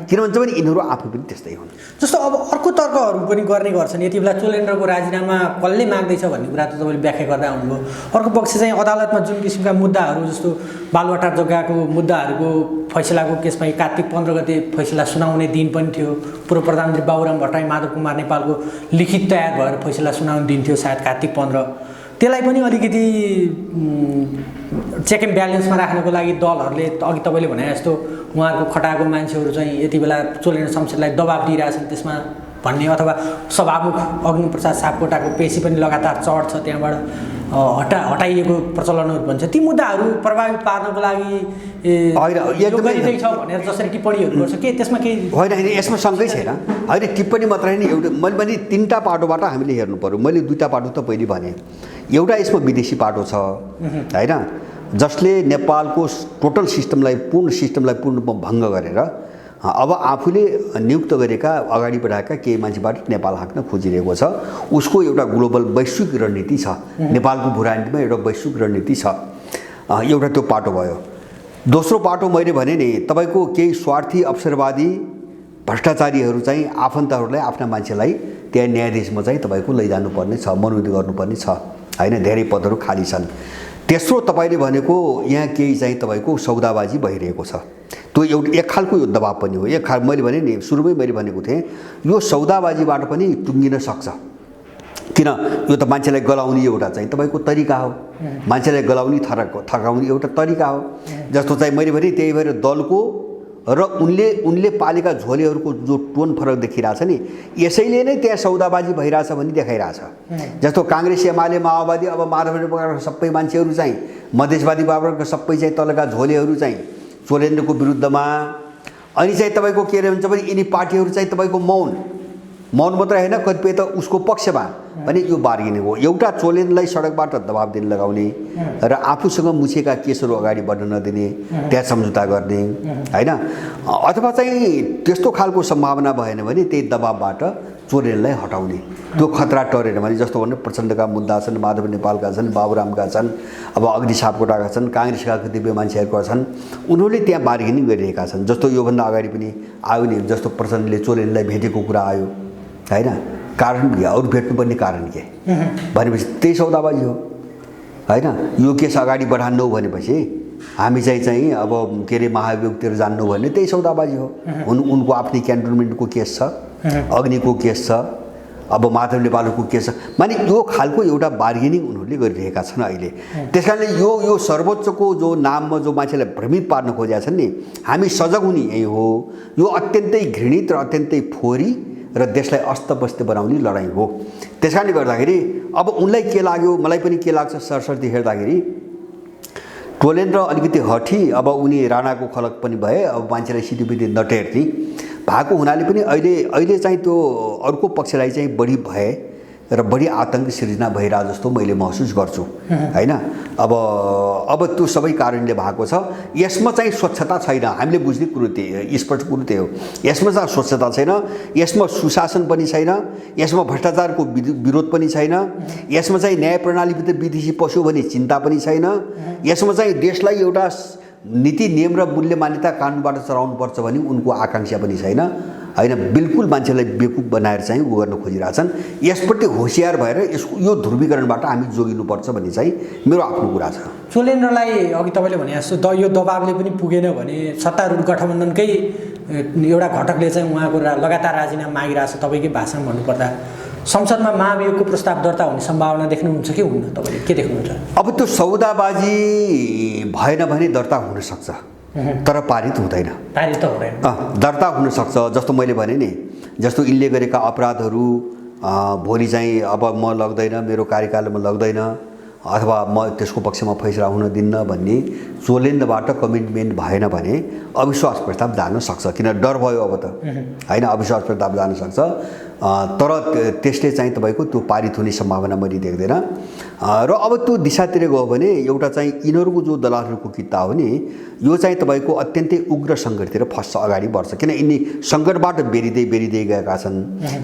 किन भन्छ भने यिनीहरू आफै पनि त्यस्तै हुन्। जस्तो अब अर्को तर्कहरू पनि गर्ने गर्छन्। यति बेला चोलेन्द्रको राजीनामा कसले माग्दैछ भन्ने कुरा त तपाईँले व्याख्या गर्दै आउनुभयो। अर्को पक्ष चाहिँ अदालतमा जुन किसिमका मुद्दाहरू जस्तो बालुवाटार जग्गाको मुद्दाहरूको फैसलाको केसमा कार्तिक 15 गते फैसला सुनाउने दिन पनि थियो। पूर्व प्रधानमन्त्री बाबुराम भट्टराई माधव कुमार नेपालको लिखित तयार भएर फैसला सुनाउने दिन थियो सायद कार्तिक 15। त्यसलाई पनि अलिकति चेक एन्ड ब्यालेन्समा राख्नको लागि दलहरूले अघि तपाईँले भने जस्तो उहाँहरूको खटाएको मान्छेहरू चाहिँ यति बेला चोलेन्द्र शमशेरलाई दबाब दिइरहेछन् त्यसमा भन्ने, अथवा सभामुख अग्निप्रसाद सापकोटाको पेशी पनि लगातार चढ्छ, त्यहाँबाट हटाइएको प्रचलनहरू भन्छ। ती मुद्दाहरू प्रभावित पार्नको लागि गरिँदैछ भनेर जसरी टिप्पणीहरू गर्छ के त्यसमा केही होइन? यसमा सँगै छैन होइन। टिप्पणी मात्रै होइन, एउटा मैले पनि 3टा पाटोबाट हामीले हेर्नु पर्यो। मैले 2टा पाटो त पहिले भने। एउटा यसमा विदेशी पाटो छ होइन, जसले नेपालको टोटल सिस्टमलाई पूर्ण रूपमा भङ्ग गरेर अब आफूले नियुक्त गरेका अगाडि बढाएका केही मान्छेबाट नेपाल हाँक्न खोजिरहेको छ। उसको एउटा ग्लोबल वैश्विक रणनीति छ। नेपालको भूराजनीतिमा एउटा वैश्विक रणनीति छ। एउटा त्यो पाटो भयो। दोस्रो पाटो मैले भने नि तपाईँको केही स्वार्थी अवसरवादी भ्रष्टाचारीहरू चाहिँ आफन्तहरूलाई आफ्ना मान्छेलाई त्यहाँ न्यायाधीशमा चाहिँ तपाईँको लैजानुपर्ने छ, मनोनित गर्नुपर्ने छ होइन। धेरै पदहरू खाली छन्। तेस्रो तपाईँले भनेको यहाँ केही चाहिँ तपाईँको सौदाबाजी भइरहेको छ। त्यो एक खालको यो दबाब पनि हो। एक खाल मैले भने नि सुरुमै मैले भनेको थिएँ यो सौदाबाजीबाट पनि टुङ्गिन सक्छ। किन? यो त मान्छेलाई गलाउने एउटा चाहिँ तपाईँको तरिका हो। मान्छेलाई गलाउने थकाउने एउटा तरिका हो। जस्तो चाहिँ मैले भने त्यही भएर दलको र उनले पालेका झोलेहरूको जो टोन फरक देखिरहेछ नि यसैले नै त्यहाँ सौदाबाजी भइरहेछ भन्ने देखाइरहेछ। जस्तो काङ्ग्रेस एमाले माओवादी अब माधव नेपालका सबै मान्छेहरू चाहिँ मधेसवादी बाबरका सबै चाहिँ तलका झोलेहरू चाहिँ चोलेन्द्रको विरुद्धमा। अनि चाहिँ तपाईँको के हुन्छ भने यिनी पार्टीहरू चाहिँ तपाईँको मौन मात्रै होइन, कतिपय त उसको पक्षमा भने यो बार्गेनिङ हो। एउटा चोलेन्द्रलाई सडकबाट दबाब दिन लगाउने र आफूसँग मुछेका केसहरू अगाडि बढ्न नदिने, त्यहाँ सम्झौता गर्ने होइन। अथवा चाहिँ त्यस्तो खालको सम्भावना भएन भने त्यही दबाबबाट चोलेन्द्रलाई हटाउने त्यो खतरा टरेन भने जस्तो भने प्रचण्डका मुद्दा छन्, माधव नेपालका छन्, बाबुरामका छन्, अब अग्नि सापकोटाका छन्, काङ्ग्रेसका कतिपय मान्छेहरूका छन्, उनीहरूले त्यहाँ बार्गेनिङ गरिरहेका छन्। जस्तो योभन्दा अगाडि पनि आयो नि, जस्तो प्रचण्डले चोलेन्द्रलाई भेटेको कुरा आयो होइन। कारण के? अरू भेट्नुपर्ने कारण के भनेपछि त्यही सौदाबाजी हो होइन। यो केस अगाडि बढान्नु भनेपछि हामी चाहिँ अब के अरे महाभियोगतिर जान्नु भने त्यही सौदाबाजी हो। उनको आफ्नै क्यान्टोनमेन्टको केस छ, अग्निको केस छ, अब माधव नेपालको केस छ। माने यो खालको एउटा बार्गेनिङ उनीहरूले गरिरहेका छन् अहिले। त्यस कारणले यो सर्वोच्चको जो नाममा जो मान्छेलाई भ्रमित पार्न खोजेका छन् नि, हामी सजग हुने यही हो। यो अत्यन्तै घृणित र अत्यन्तै फोहोरी र देशलाई अस्तव्यस्त बनाउने लडाइँ हो। त्यस कारणले गर्दाखेरि अब उनलाई के लाग्यो, मलाई पनि के लाग्छ सरसर्ती हेर्दाखेरि टोलेन्द्र अलिकति हठी, अब उनी राणाको खलक पनि भए, अब मान्छेलाई सिधीपिधी नटेर्ने भएको हुनाले पनि अहिले चाहिँ त्यो अर्को पक्षलाई चाहिँ बढी भए र बढी आतंक सिर्जना भइरहेको जस्तो मैले महसुस गर्छु होइन। अब त्यो सबै कारणले भएको छ। यसमा चाहिँ स्वच्छता छैन, हामीले बुझ्ने कुरो त्यही, स्पष्ट कुरो त्यही हो। यसमा चाहिँ स्वच्छता छैन, यसमा सुशासन पनि छैन, यसमा भ्रष्टाचारको विरोध पनि छैन, यसमा चाहिँ न्याय प्रणालीभित्र विदेशी पस्यो भने चिन्ता पनि छैन, यसमा चाहिँ देशलाई एउटा नीति नियम र मूल्य मान्यता कानुनबाट चलाउनुपर्छ भने उनको आकाङ्क्षा पनि छैन होइन। बिल्कुल मान्छेलाई बेकुफ बनाएर चाहिँ उ गर्न खोजिरहेछन्। यसप्रति होसियार भएर यो ध्रुवीकरणबाट हामी जोगिनुपर्छ भन्ने चाहिँ मेरो आफ्नो कुरा छ। चोलेन्द्रलाई अघि तपाईँले भने जस्तो यो दबावले पनि पुगेन भने सत्तारूढ गठबन्धनकै एउटा घटकले चाहिँ उहाँको लगातार राजीनामा मागिरहेछ। तपाईँकै भाषामा भन्नुपर्दा संसदमा महाभियोगको प्रस्ताव दर्ता हुने सम्भावना देख्नुहुन्छ कि हुन्न, तपाईँले के देख्नुहुन्छ? अब त्यो सौदाबाजी भएन भने दर्ता हुनसक्छ तर पारित हुँदैन। पारित त हुँदैन, दर्ता हुनसक्छ। जस्तो मैले भने नि, जस्तो यिनले गरेका अपराधहरू भोलि चाहिँ अब म लग्दैन, मेरो कार्यकालमा लग्दैन अथवा म त्यसको पक्षमा फैसला हुन दिन्न भन्ने चोलेन्द्रबाट कमिटमेन्ट भएन भने अविश्वास प्रस्ताव जान सक्छ। किन डर भयो अब त होइन, अविश्वास प्रस्ताव जान सक्छ तर त्यसले चाहिँ तपाईँको त्यो पारित हुने सम्भावना मैले देख्दैन। र अब त्यो दिशातिर गयो भने एउटा चाहिँ यिनीहरूको जो दलालहरूको किता हो नि, यो चाहिँ तपाईँको अत्यन्तै उग्र सङ्कटतिर फस्छ, अगाडि बढ्छ। किन यिनी सङ्कटबाट बेरिँदै गएका छन्।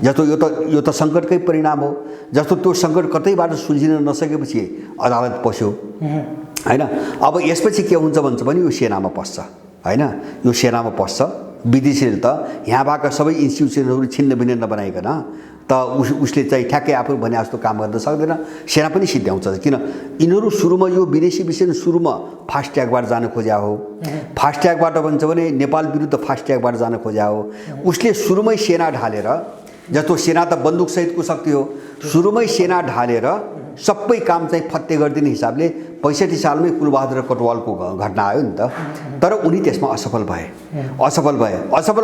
जस्तो यो त सङ्कटकै परिणाम हो। जस्तो त्यो सङ्कट कतैबाट सुल्झिन नसकेपछि अदालत पस्यो होइन। अब यसपछि के हुन्छ भन्छ भने यो सेनामा पस्छ होइन, यो सेनामा पस्छ। विदेशीले त यहाँ भएका सबै इन्स्टिट्युसनहरू छिन्न भिन्न नबनाइकन त उसले चाहिँ ठ्याक्कै आफू भने जस्तो काम गर्न सक्दैन, सेना पनि सिद्ध्याउँछ। किन यिनीहरू सुरुमा यो विदेशी विषय सुरुमा फास्ट ट्र्याकबाट जान खोज्या हो। फास्ट ट्र्याकबाट भन्छ भने नेपाल विरुद्ध फास्ट ट्र्याकबाट जान खोज्या हो। उसले सुरुमै सेना ढालेर, जस्तो सेना त बन्दुकसहितको शक्ति हो, सुरुमै सेना ढालेर सबै काम चाहिँ फत्ते गरिदिने हिसाबले 65 सालमै कुलबहादुर कटवालको घटना आयो नि त। तर उनी त्यसमा असफल असफल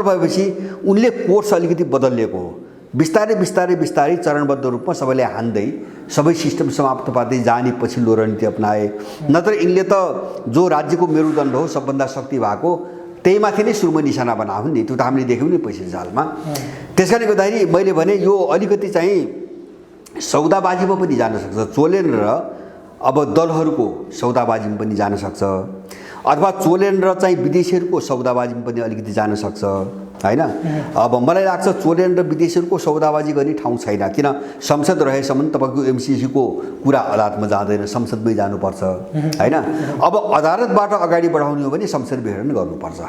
भएपछि उनले कोर्स अलिकति बदलिएको हो। बिस्तारै चरणबद्ध रूपमा सबैले हान्दै सबै सिस्टम समाप्त पार्दै जाने पछिल्लो रणनीति अपनाए। नत्र यिनले त जो राज्यको मेरुदण्ड हो, सबभन्दा शक्ति भएको, त्यही माथि नै सुरुमा निशाना बनायो नि। त्यो त हामीले देख्यौँ नि 65 सालमा। त्यसकारणले गर्दाखेरि मैले भने यो अलिकति चाहिँ सौदाबाजीमा पनि जान सक्छ। चोलेन्द्र अब दलहरूको सौदाबाजीमा पनि जान सक्छ, अथवा चोलेन्द्र चाहिँ विदेशीहरूको सौदाबाजीमा पनि अलिकति जान सक्छ होइन। अब मलाई लाग्छ चोलेन्द्र विदेशीहरूको सौदाबाजी गर्ने ठाउँ छैन। किन संसद रहेसम्म तपाईँको एमसिसीको कुरा अदालतमा जाँदैन, संसदमै जानुपर्छ होइन। अब अदालतबाट अगाडि बढाउने हो भने संसद विघटन गर्नुपर्छ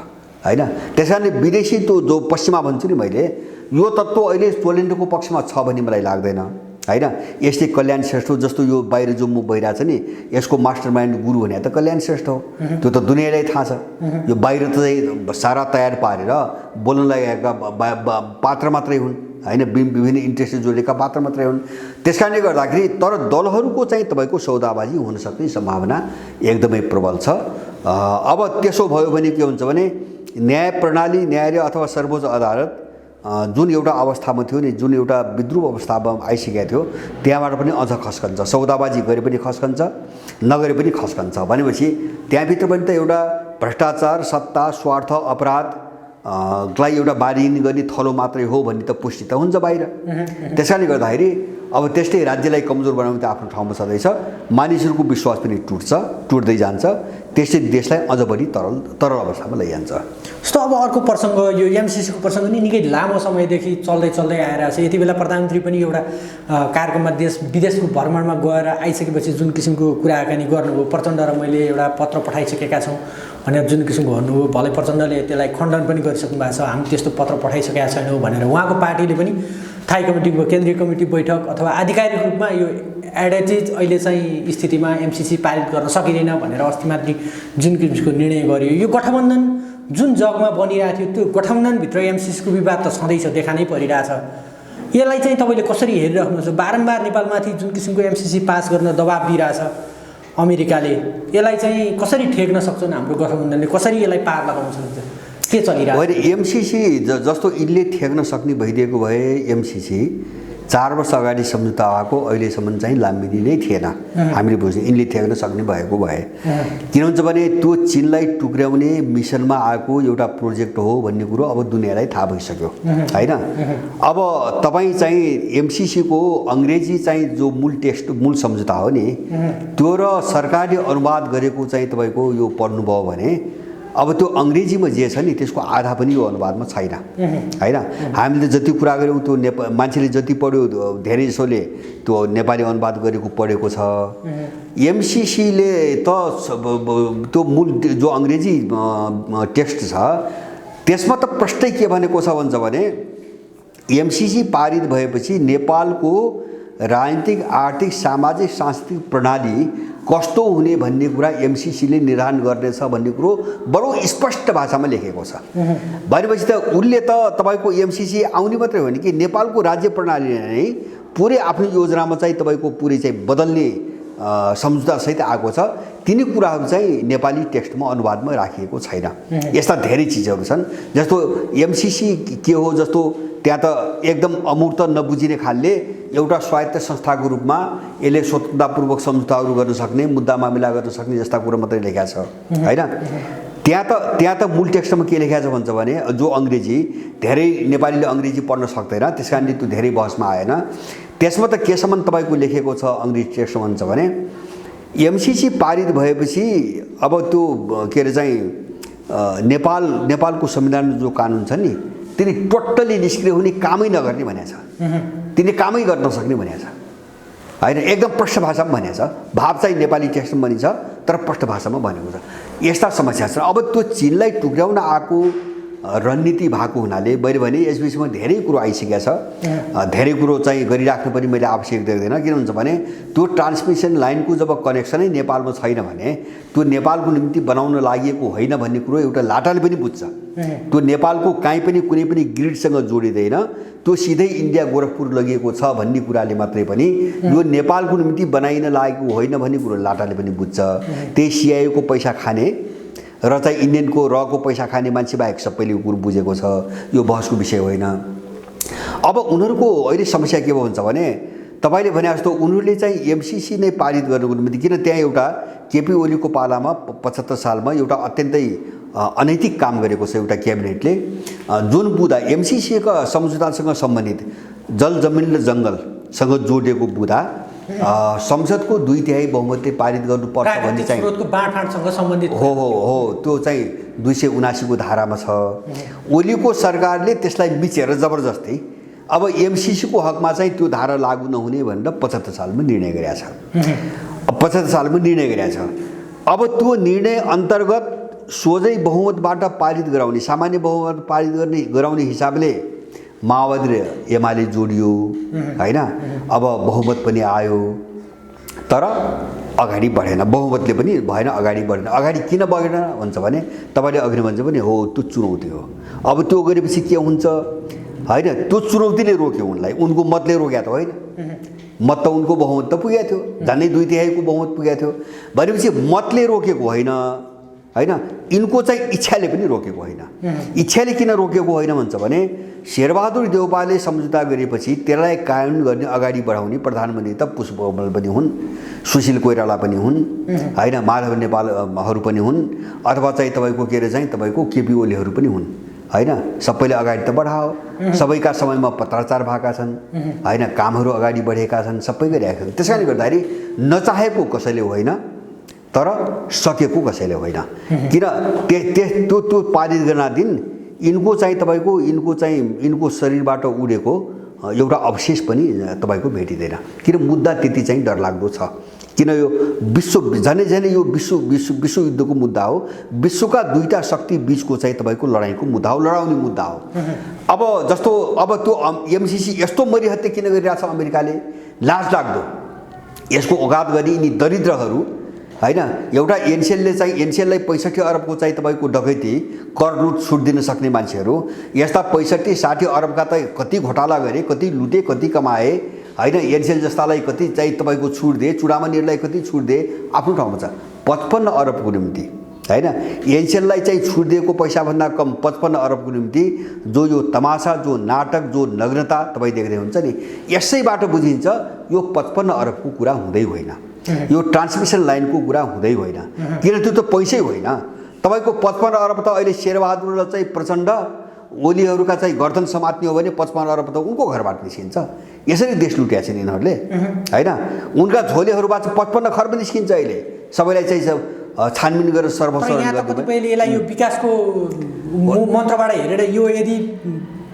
होइन। त्यस कारणले विदेशी त्यो जो पश्चिमा भन्छु नि मैले, यो तत्त्व अहिले चोलेन्द्रको पक्षमा छ भन्ने मलाई लाग्दैन होइन। यसले कल्याण श्रेष्ठ हो, जस्तो यो बाहिर जो मुभ भइरहेछ नि, यसको मास्टरमाइन्ड गुरु भने त कल्याण श्रेष्ठ हो। त्यो त दुनियाँलाई थाहा छ। यो बाहिर त चाहिँ सारा तयार पारेर बोल्न लागेका पात्र मात्रै हुन् होइन, विभिन्न इन्ट्रेस्टले जोडिएका पात्र मात्रै हुन्। त्यस कारणले गर्दाखेरि तर दलहरूको चाहिँ तपाईँको सौदाबाजी हुन सक्ने सम्भावना एकदमै प्रबल छ। अब त्यसो भयो भने के हुन्छ भने न्याय प्रणाली, न्यायालय अथवा सर्वोच्च अदालत जुन एउटा अवस्थामा थियो नि, जुन एउटा विद्रूप अवस्थामा आइसकेको थियो, त्यहाँबाट पनि अझ खस्कन्छ। सौदाबाजी गरे पनि खस्कन्छ, नगरे पनि खस्कन्छ भनेपछि त्यहाँभित्र पनि त एउटा भ्रष्टाचार, सत्ता, स्वार्थ, अपराधलाई एउटा बारिने गर्ने थलो मात्रै हो भन्ने त पुष्टि त हुन्छ बाहिर। त्यसकारणले गर्दाखेरि अब त्यस्तै राज्यलाई कमजोर बनाउनु त आफ्नो ठाउँमा छँदैछ। मानिसहरूको विश्वास पनि टुट्दै जान्छ। त्यसले देशलाई अझ बढी तरल अवस्थामा लैजान्छ। जस्तो अब अर्को प्रसङ्ग, यो एमसिसीको प्रसङ्ग नि निकै लामो समयदेखि चल्दै आइरहेको छ। यति बेला प्रधानमन्त्री पनि एउटा कार्यक्रममा विदेशको भ्रमणमा गएर आइसकेपछि जुन किसिमको कुराकानी गर्नुभयो, प्रचण्ड र मैले एउटा पत्र पठाइसकेका छौँ भनेर जुन किसिमको भन्नुभयो, भलै प्रचण्डले त्यसलाई खण्डन पनि गरिसक्नु भएको छ। हामी त्यस्तो पत्र पठाइसकेका छैनौँ भनेर उहाँको पार्टीले पनि थाई कमिटी, केन्द्रीय कमिटी बैठक अथवा आधिकारिक रूपमा यो एडिज अहिले चाहिँ स्थितिमा एमसिसी पारित गर्न सकिँदैन भनेर अस्ति मात्रै जुन किसिमको निर्णय गरियो। यो गठबन्धन जुन जगमा बनिरहेको थियो, त्यो गठबन्धनभित्र एमसिसीको विवाद त छँदैछ, देखा नै परिरहेछ। यसलाई चाहिँ तपाईँले कसरी हेरिराख्नुहुन्छ? बारम्बार नेपालमाथि जुन किसिमको एमसिसी पास गर्न दबाब दिइरहेछ अमेरिकाले, यसलाई चाहिँ कसरी ठेक्न सक्छन् हाम्रो गठबन्धनले? कसरी यसलाई पार लगाउन सक्छ? के चलिरहेको? एमसिसी जस्तो यिनले ठेक्न सक्ने भइदिएको भए एमसिसी 4 वर्ष अगाडि सम्झौता भएको अहिलेसम्म चाहिँ लामबिनी नै थिएन। हामीले बुझ्यौँ यिनले थ्याक्न सक्ने भएको भए। किन हुन्छ भने त्यो चीनलाई टुक्र्याउने मिसनमा आएको एउटा प्रोजेक्ट हो भन्ने कुरो अब दुनियाँलाई थाहा भइसक्यो हैन। अब तपाईँ चाहिँ एमसीसीको अङ्ग्रेजी चाहिँ जो मूल सम्झौता हो नि त्यो र सरकारले अनुवाद गरेको चाहिँ तपाईँको यो पढ्नुभयो भने अब त्यो अङ्ग्रेजीमा जे छ नि त्यसको आधा पनि यो अनुवादमा छैन हैन। हामीले जति कुरा गऱ्यौँ त्यो मान्छेले जति पढ्यो धेरै जसोले त्यो नेपाली अनुवाद गरेको पढेको छ। एमसीसीले त त्यो मूल जो अङ्ग्रेजी टेक्स्ट छ त्यसमा त प्रष्टै के भनेको छ भन्छ भने एमसीसी पारित भएपछि नेपालको राजनीतिक आर्थिक सामाजिक सांस्कृतिक प्रणाली कस्तो हुने भन्ने कुरा एमसीसीले निर्धारण गर्नेछ भन्ने कुरो बडो स्पष्ट भाषामा लेखेको छ। भनेपछि त उनले त तपाईँको एमसीसी आउने मात्रै हो नि कि नेपालको राज्य प्रणाली नै पुरै आफ्नो योजनामा चाहिँ तपाईँको पुरै चाहिँ बदल्ने सम्झौतासहित आएको छ। तिनी कुराहरू चाहिँ नेपाली टेक्स्टमा अनुवादमा राखिएको छैन। यस्ता धेरै चिजहरू छन् जस्तो एमसीसी के हो जस्तो त्यहाँ त एकदम अमूर्त नबुझिने खालले एउटा स्वायत्त संस्थाको रूपमा यसले स्वतन्त्रतापूर्वक सम्झौताहरू गर्न सक्ने मुद्दा मामिला गर्न सक्ने जस्ता कुरो मात्रै लेखेको छ हैन। त्यहाँ त मूल टेक्स्टमा के लेखेको छ भन्छ भने जो अङ्ग्रेजी धेरै नेपालीले अङ्ग्रेजी पढ्न सक्दैन त्यस कारणले त्यो धेरै बहसमा आएन। त्यसमा त केसम्म तपाईँको लेखेको छ अङ्ग्रेजी टेक्स्टमा भन्छ भने एमसीसी पारित भएपछि अब त्यो के अरे चाहिँ नेपालको संविधानमा जो कानुन छ नि तिनी टोटली निष्क्रिय हुने कामै नगर्ने भनेको छ। तिनी कामै गर्न सक्ने भनेको छ हैन। एकदम प्रष्ट भाषामा भनेको छ। भाव चाहिँ नेपाली टेक्स्टमा भनिन्छ तर प्रष्ट भाषामा भनेको छ। यस्ता समस्या छन्। अब त्यो चीनलाई टुक्र्याउन आएको रणनीति भएको हुनाले मैले भने यस विषयमा धेरै कुरो आइसकेको छ। धेरै कुरो चाहिँ गरिराख्नु पनि मैले आवश्यक देख्दैन। किन हुन्छ भने त्यो ट्रान्समिसन लाइनको जब कनेक्सनै नेपालमा छैन भने त्यो नेपालको निम्ति बनाउन लागि होइन भन्ने कुरो एउटा लाटाले पनि बुझ्छ। त्यो नेपालको काहीँ पनि कुनै पनि ग्रिडसँग जोडिँदैन। त्यो सिधै इन्डिया गोरखपुर लगिएको छ भन्ने कुराले मात्रै पनि यो नेपालको निम्ति बनाइन लागेको होइन भन्ने कुरो लाटाले पनि बुझ्छ। त्यही सिआइएको पैसा खाने र चाहिँ इन्डियनको रको पैसा खाने मान्छे बाहेक सबैले यो कुरो बुझेको छ। यो बहसको विषय होइन। अब उनीहरूको अहिले समस्या के भन्छ भने तपाईँले भने जस्तो उनीहरूले चाहिँ एमसीसी नै पारित गर्नुको निम्ति किन त्यहाँ एउटा केपी ओलीको पालामा 75 सालमा एउटा अत्यन्तै अनैतिक काम गरेको छ एउटा क्याबिनेटले जुन बुँदा एमसीसीका सम्झौतासँग सम्बन्धित जल जमिन र जङ्गलसँग जोडिएको बुँदा संसदको 2/3 बहुमतले पारित गर्नुपर्छ भन्ने चाहिँ स्रोतको बाँडफाँडसँग सम्बन्धित हो त्यो चाहिँ 279 को धारामा छ। ओलीको सरकारले त्यसलाई मिचेर जबरजस्ती अब एमसीसीको हकमा चाहिँ त्यो धारा लागू नहुने भनेर 75 सालमा निर्णय गरेको छ। 75 सालमा निर्णय गरेको छ। अब त्यो निर्णय अन्तर्गत सोझै बहुमतबाट पारित गराउने सामान्य बहुमत पारित गराउने हिसाबले माओवादी र एमाले जोडियो हैन। अब बहुमत पनि आयो तर अगाडि बढेन। बहुमतले पनि भएन अगाडि बढेन। अगाडि किन बढेन भन्छ भने तपाईँले अघि भन्छ पनि हो त्यो चुनौती हो। अब त्यो गरेपछि के हुन्छ हैन। त्यो चुनौतीले रोक्यो उनलाई। उनको मतले रोक्या त होइन। मत त उनको बहुमत त पुगेको थियो। झन्डै 2/3 को बहुमत पुगेको थियो। भनेपछि मतले रोकेको होइन हैन। यिनको चाहिँ इच्छाले पनि रोकेको होइन। इच्छाले किन रोकेको होइन भन्छ भने शेरबहादुर देउपाले सम्झौता गरेपछि त्यसलाई कायम गर्ने अगाडि बढाउने प्रधानमन्त्री त पुष्पकमल पनि हुन्, सुशील कोइराला पनि हुन् हैन, माधव नेपालहरू पनि हुन् अथवा चाहिँ तपाईँको के अरे चाहिँ तपाईँको केपी ओलीहरू पनि हुन् हैन। सबैले अगाडि त बढाओ। सबैका समयमा पत्राचार भएका छन् हैन। कामहरू अगाडि बढेका छन्। सबै गरिरहेका छन्। त्यसकारणले गर्दाखेरि नचाहेको कसैले होइन तर सकेको कसैले होइन। किन त्यो पारित गर्न दिन यिनको चाहिँ तपाईँको यिनको शरीरबाट उडेको एउटा अवशेष पनि तपाईँको भेटिँदैन। किन मुद्दा त्यति चाहिँ डरलाग्दो छ। किन यो विश्व झनै यो विश्व युद्धको मुद्दा हो। विश्वका दुईटा शक्ति बीचको चाहिँ तपाईँको लडाइँको मुद्दा हो, लडाउने मुद्दा हो। अब जस्तो अब त्यो एमसीसी यस्तो मरिहत्ते किन गरिरहेछ अमेरिकाले, लाज लाग्दो। यसको औकात गरी यिनी दरिद्रहरू हैन। एउटा एनसेललाई 65 अरबको चाहिँ तपाईँको डकैती कर लुट छुट दिन सक्ने मान्छेहरू यस्ता 65-60 अरबका त कति घोटाला गरे, कति लुटे, कति कमाए हैन। एनसेल जस्तालाई कति चाहिँ तपाईँको छुट दिए, चुडामणिहरूलाई कति छुट दिए आफ्नो ठाउँमा छ। 55 अरबको निम्ति होइन। एनसेललाई चाहिँ छुट दिएको पैसाभन्दा कम 55 अरबको निम्ति जो यो तमासा, जो नाटक, जो नग्नता तपाईँ देख्दै हुन्छ नि, यसैबाट बुझिन्छ यो 55 अरबको कुरा हुँदै होइन, यो ट्रान्समिसन लाइनको कुरा हुँदै होइन, किन त्यो त पैसै होइन। तपाईँको 55 अरब त अहिले शेरबहादुर चाहिँ प्रचण्ड ओलीहरूका चाहिँ गर्दन समात्ने हो भने 55 अरब त उनको घरबाट निस्किन्छ। यसरी देश लुट्या छन् यिनीहरूले होइन। उनका झोलेहरूबाट 55 खर्ब निस्किन्छ अहिले, सबैलाई चाहिँ छानबिन गरेर सर्वसर्व यहाँ त कतिपयले यसलाई यो विकासको मन्त्रबाट हेरेर यो यदि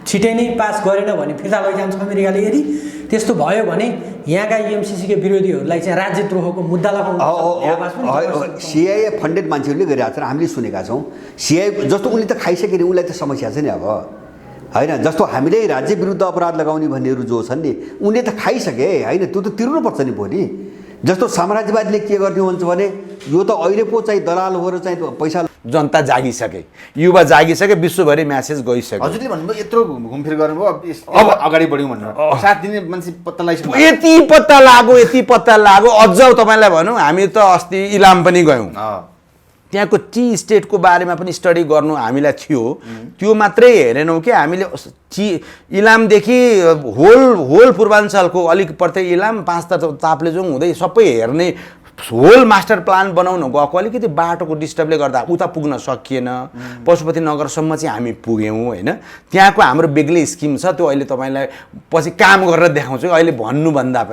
छिटै नै पास गरेन भने फिर्ता लैजान्छ अमेरिकाले। यदि त्यस्तो भयो भने यहाँका एमसिसीका विरोधीहरूलाई चाहिँ राज्यद्रोहको मुद्दा लगाउनु सिआइए फन्डेड मान्छेहरूले गरिरहेको छन्, हामीले सुनेका छौँ। सिआइए जस्तो उनले त खाइसके नि, उनलाई त समस्या छ नि अब होइन। जस्तो हामीले राज्य विरुद्ध अपराध लगाउने भन्नेहरू जो छन् नि, उनले त खाइसके होइन, त्यो त तिर्नुपर्छ नि भोलि। जस्तो साम्राज्यवादीले के गर्ने हुन्छ भने यो त अहिले पो चाहिँ दलाल हो र चाहिँ पैसा, जनता जागिसके, युवा जागिसके, विश्वभरि म्यासेज गइसक्यो। हजुरले भन्नुभयो यत्रो घुमफिर गर्नुभयो, अब अगाडि बढ्यौँ भनेर 7 दिने मान्छे पत्ता लगाइसक्नु। यति पत्ता लाग्यो। अझ तपाईँलाई भनौँ, हामी त अस्ति इलाम पनि गयौँ, त्यहाँको टी स्टेटको बारेमा पनि स्टडी गर्नु हामीलाई थियो। त्यो मात्रै हेरेनौँ कि हामीले इलामदेखि होल पूर्वाञ्चलको अलिक पर्दै इलाम, 5 ताप्लेजुङ हुँदै सबै हेर्ने होल मास्टर प्लान बनाउन गएको, अलिकति बाटोको डिस्टर्बले गर्दा उता पुग्न सकिएन। पशुपतिनगरसम्म चाहिँ हामी पुग्यौँ होइन। त्यहाँको हाम्रो बेग्लै स्किम छ, त्यो अहिले तपाईँलाई पछि काम गरेर देखाउँछु। अहिले भन्नुभन्दा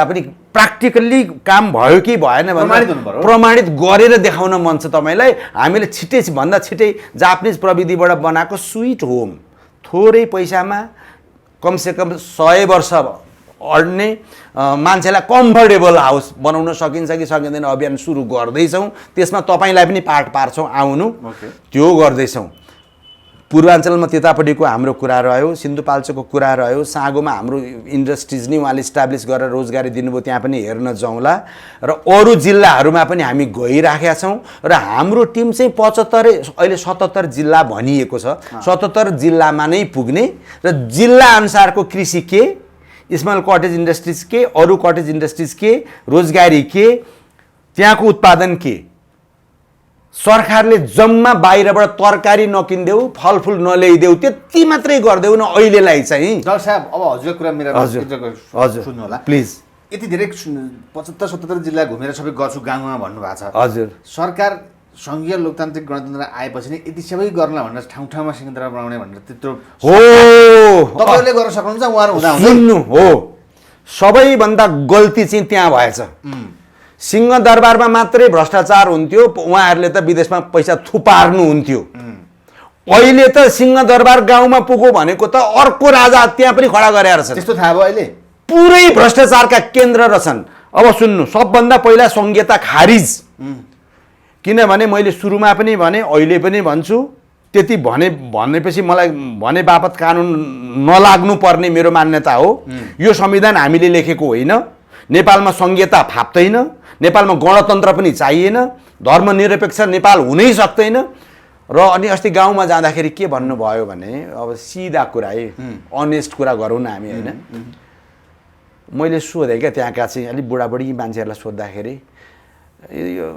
पनि प्र्याक्टिकल्ली काम भयो कि भएन भनेर प्रमाणित गरेर देखाउन मन छ तपाईँलाई। हामीले भन्दा छिटै जापानिज प्रविधिबाट बनाएको स्विट होम, थोरै पैसामा कमसेकम 100 वर्ष अड्ने मान्छेलाई कम्फर्टेबल हाउस बनाउन सकिन्छ कि सकिँदैन अभियान सुरु गर्दैछौँ। त्यसमा तपाईँलाई पनि पार्ट पार्छौँ, आउनु। त्यो गर्दैछौँ। पूर्वाञ्चलमा त्यतापट्टिको हाम्रो कुरा रह्यो, सिन्धुपाल्चोकको कुरा रह्यो, साँगोमा हाम्रो इन्डस्ट्रिज नै उहाँले इस्टाब्लिस गरेर रोजगारी दिनुभयो, त्यहाँ पनि हेर्न जाउँला। र अरू जिल्लाहरूमा पनि हामी गइराखेका छौँ। र हाम्रो टिम चाहिँ 75 अहिले 77 जिल्ला भनिएको छ, 77 जिल्लामा नै पुग्ने र जिल्ला अनुसारको कृषि के, स्मल कटेज इन्डस्ट्रिज के, अरू कटेज इन्डस्ट्रिज के, रोजगारी के, त्यहाँको उत्पादन के, सरकारले जम्मा बाहिरबाट तरकारी नकिन्देऊ, फलफुल नल्याइदेऊ, त्यति मात्रै गरिदेऊ न अहिलेलाई चाहिँ। जल साहब, अब हजुरको कुरा मेरो हजुर सुन्नु होला प्लिज। यति धेरै 75-77 जिल्ला घुमेर सबै गर्छु गाउँमा भन्नुभएको छ। हजुर, सरकार सङ्घीय लोकतान्त्रिक गणतन्त्र आएपछि नै यति सबै गर्ला भनेर ठाउँ सिंहदरबार बनाउने भनेर त्यत्रो हो तपाईँहरूले गर्न सक्नुहुन्छ। उहाँहरू हुँदा सुन्नु हो, सबैभन्दा गल्ती चाहिँ त्यहाँ भएछ। सिंहदरबारमा मात्रै भ्रष्टाचार हुन्थ्यो, उहाँहरूले त विदेशमा पैसा थुपार्नुहुन्थ्यो। अहिले त सिंहदरबार गाउँमा पुग्यो भनेको त अर्को राजा त्यहाँ पनि खडा गरेर छन्। त्यस्तो थाहा भयो अहिले? पुरै भ्रष्टाचारका केन्द्र रहेछन्। अब सुन्नु, सबभन्दा पहिला संहिता खारिज, किनभने मैले सुरुमा पनि भने, अहिले पनि भन्छु, त्यति भनेपछि मलाई भने बापत कानुन नलाग्नु पर्ने मेरो मान्यता हो। यो संविधान हामीले लेखेको होइन, नेपालमा संहिता फाप्दैन, नेपालमा गणतन्त्र पनि चाहिएन, धर्मनिरपेक्ष नेपाल हुनै सक्दैन। र अनि अस्ति गाउँमा जाँदाखेरि के भन्नुभयो भने, अब सिधा कुरा है, अनेस्ट कुरा गरौँ न हामी होइन। मैले सोधेँ क्या त्यहाँका चाहिँ अलिक बुढाबुढी मान्छेहरूलाई सोद्धाखेरि, यो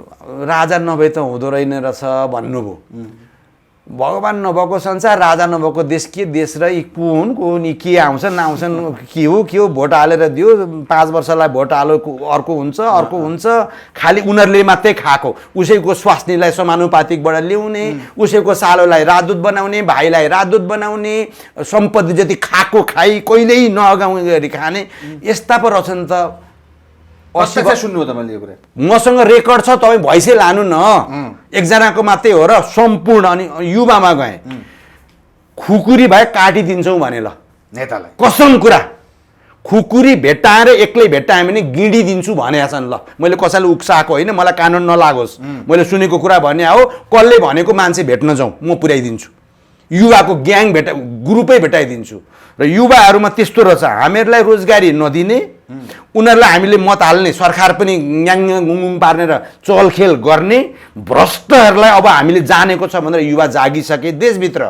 राजा नभए त हुँदो रहेन रहेछ भन्नुभयो। भगवान् नभएको संसार, राजा नभएको देश के देश र यी को हुन् यी के आउँछन् नआउँछन्, के हो भोट हालेर दियो, 5 वर्षलाई भोट हालो, अर्को हुन्छ, खालि उनीहरूले मात्रै खाएको, उसैको स्वास्नीलाई समानुपातिकबाट ल्याउने, उसैको सालोलाई राजदूत बनाउने, भाइलाई राजदूत बनाउने, सम्पत्ति जति खाएको खाइ, कहिल्यै नअगाउँ गरी खाने, यस्ता पो रहेछन् त। सुन्नु तपाईँले यो कुरा, मसँग रेकर्ड छ, तपाईँ भैँसे लानु न, एकजनाको मात्रै हो र सम्पूर्ण। अनि युवामा गएँ, खुकुरी भए काटिदिन्छौँ भने ल नेतालाई कसम कुरा, खुकुरी भेट्टाएर एक्लै भेट्टाएँ भने गिडिदिन्छु भनेका छन्। ल मैले कसैले उक्साएको होइन, मलाई कानुन नलागोस्, मैले सुनेको कुरा भने हो, कसले भनेको मान्छे भेट्न जाउँ म पुर्याइदिन्छु, युवाको ग्याङ ग्रुपै भेटाइदिन्छु। र युवाहरूमा त्यस्तो रहेछ, हामीहरूलाई रोजगारी नदिने, उनीहरूलाई हामीले मत हाल्ने, सरकार पनि ङुङ पार्ने र चलखेल गर्ने भ्रष्टहरूलाई अब हामीले जानेको छ भनेर युवा जागिसके। देशभित्र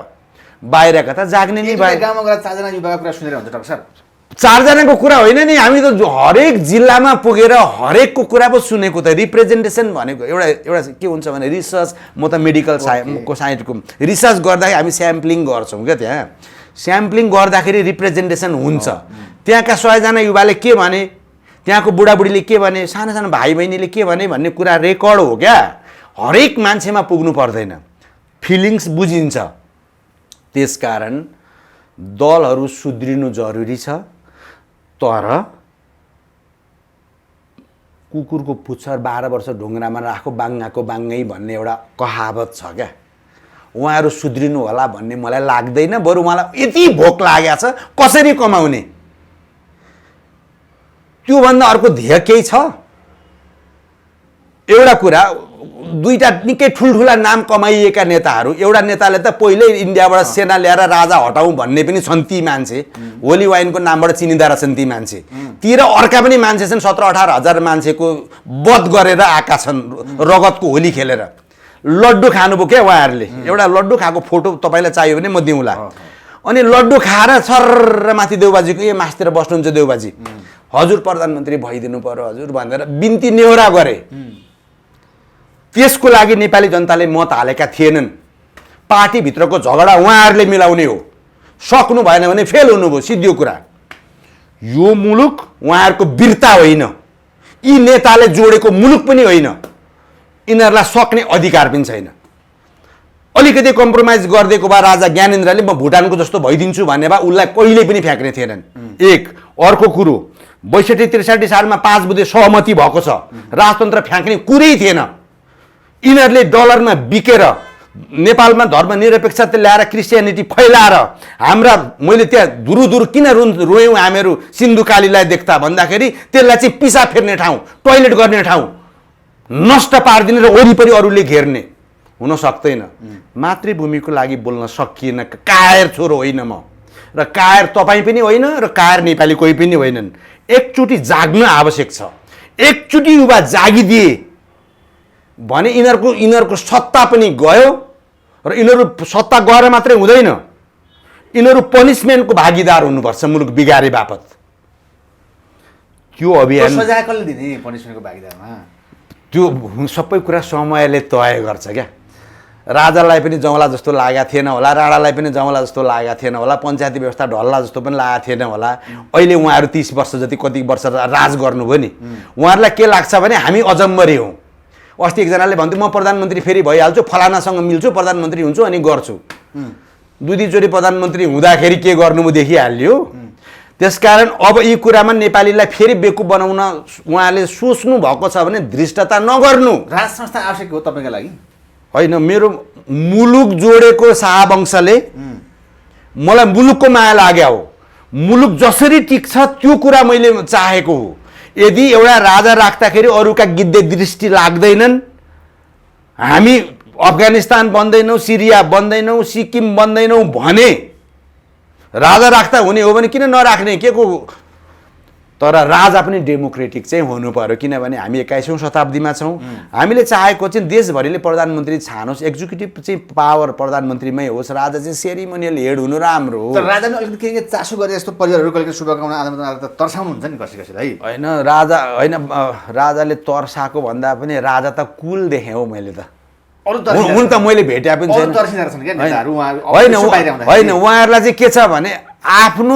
बाहिरका त जाग्ने नै भयो। गाउँमा गएर 4 जना युवाको कुरा सुनेर हुन्छ डाक्टर साहब, चारजनाको कुरा होइन नि, हामी त हरेक जिल्लामा पुगेर हरेकको कुरा पो सुनेको त। रिप्रेजेन्टेसन भनेको एउटा के हुन्छ भने रिसर्च, म त मेडिकल साइन्सको रिसर्च गर्दाखेरि हामी स्याम्पलिङ गर्छौँ क्या। त्यहाँ स्याम्पलिङ गर्दाखेरि रिप्रेजेन्टेसन हुन्छ। त्यहाँका 100जना युवाले के भने, त्यहाँको बुढाबुढीले के भने, साना साना भाइ बहिनीले के भने भन्ने कुरा रेकर्ड हो क्या। हरेक मान्छेमा पुग्नु पर्दैन, फिलिङ्स बुझिन्छ। त्यसकारण दलहरू सुध्रिनु जरुरी छ। तर कुकुरको पुच्छर 12 वर्ष ढुङ्ग्रामा राखो बाङ्गाको बाङ्गै भन्ने एउटा कहावत छ क्या। उहाँहरू सुध्रिनु होला भन्ने मलाई लाग्दैन। बरु उहाँलाई यति भोक लागेको छ कसरी कमाउने, त्योभन्दा अर्को ध्येय केही छ? एउटा कुरा, दुईटा निकै ठुल्ठुला नाम कमाइएका नेताहरू, एउटा नेताले त पहिल्यै इन्डियाबाट सेना ल्याएर राजा हटाउँ भन्ने पनि छन् ती मान्छे, होली वाइनको नामबाट चिनिँदा रहेछन् ती मान्छे। ती र अर्का पनि मान्छे छन् 17-18 हजार मान्छेको वध गरेर आएका छन् रगतको होली खेलेर। लड्डु खानुभयो क्या उहाँहरूले। एउटा लड्डु खाएको फोटो तपाईँलाई चाहियो भने म दिउँला। अनि लड्डु खाएर छर्र माथि देउबाजीको ए मासतिर बस्नुहुन्छ देउबाजी, हजुर प्रधानमन्त्री भइदिनु पर्यो हजुर भनेर बिन्ती नेहोरा गरे। त्यसको लागि नेपाली जनताले मत हालेका थिएनन्। पार्टीभित्रको झगडा उहाँहरूले मिलाउने हो। सक्नु भएन भने फेल हुनुभयो, सिद्धो कुरा। यो मुलुक उहाँहरूको वीरता होइन, यी नेताले जोडेको मुलुक पनि होइन। यिनीहरूलाई सक्ने अधिकार पनि छैन। अलिकति कम्प्रोमाइज गरिदिएको भए राजा ज्ञानेन्द्रले म भुटानको जस्तो भइदिन्छु भन्ने भए उसलाई कहिल्यै पनि फ्याँक्ने थिएनन्। एक अर्को कुरो, 62-63 सालमा 5 बुँदे सहमति भएको छ, राजतन्त्र फ्याँक्ने कुरै थिएन। यिनीहरूले डलरमा बिकेर नेपालमा धर्मनिरपेक्षता ल्याएर क्रिस्चियनिटी फैलाएर हाम्रा, मैले त्यहाँ दुरुदुर किन रोयौँ हामीहरू सिन्धुकालीलाई देख्दा भन्दाखेरि त्यसलाई चाहिँ पिसा फेर्ने ठाउँ, टोइलेट गर्ने ठाउँ नष्ट पारिदिने र वरिपरि अरूले घेर्ने हुन सक्दैन। मातृभूमिको लागि बोल्न सकिएन। कायर छोरो होइन म, र कायर तपाईँ पनि होइन, र कायर नेपाली कोही पनि होइनन्। एकचोटि जाग्न आवश्यक छ। एकचोटि युवा जागिदिए भने यिनीहरूको सत्ता पनि गयो, र यिनीहरू सत्ता गएर मात्रै हुँदैन, यिनीहरू पनिसमेन्टको भागीदार हुनुपर्छ मुलुक बिगारे बापत। त्यो अभियान सजाय कसले दिने पनिसमेन्टको भागीदारमा? त्यो सबै कुरा समयले तय गर्छ क्या। राजालाई पनि जमला जस्तो लागेको थिएन होला, राणालाई पनि जमला जस्तो लागेको थिएन होला, पञ्चायती व्यवस्था ढल्ला जस्तो पनि लागेको थिएन होला। अहिले उहाँहरू 30 वर्ष जति कति वर्ष राज गर्नुभयो नि, उहाँहरूलाई के लाग्छ भने हामी अजम्बरी हौँ। अस्ति एकजनाले भन्थ्यो म प्रधानमन्त्री फेरि भइहाल्छु, फलानासँग मिल्छु, प्रधानमन्त्री हुन्छु अनि गर्छु। 2-3 चोटि प्रधानमन्त्री हुँदाखेरि के गर्नुभयो देखिहाल्यो। त्यसकारण अब यी कुरामा नेपालीलाई फेरि बेकुब बनाउन उहाँले सोच्नु भएको छ भने धृष्टता नगर्नु। राज संस्था आवश्यक हो तपाईँको लागि? होइन, मेरो मुलुक जोडेको शाहवंशले मलाई मुलुकको माया लाग्यो हो। मुलुक जसरी टिक्छ त्यो कुरा मैले चाहेको हो। यदि एउटा राजा राख्दाखेरि अरूका गिद्धे दृष्टि लाग्दैनन्, हामी अफगानिस्तान बन्दैनौँ, सिरिया बन्दैनौँ, सिक्किम बन्दैनौँ भने राजा राख्दा हुने हो भने किन नराख्ने, के को? तर राजा पनि डेमोक्रेटिक चाहिँ हुनु पर्यो, किनभने हामी 21औं शताब्दीमा छौँ। हामीले चाहेको चाहिँ देशभरिले प्रधानमन्त्री छानोस्, एक्जिक्युटिभ चाहिँ पावर प्रधानमन्त्रीमै होस्, राजा चाहिँ सेरिमोनियल हेड हुनु राम्रो हो। तर राजाले अलिकति के चासो गरे जस्तो परिवारहरू कहिले शुभकामना आदान-प्रदान त तर्साउनुहुन्छ नि कसै-कसैलाई। होइन राजा होइन, राजाले तर्साएको भन्दा पनि राजा त कुल देखेँ हो मैले त। हुन त मैले भेट्या पनि छैन। होइन, उहाँहरूलाई चाहिँ के छ भने आफ्नो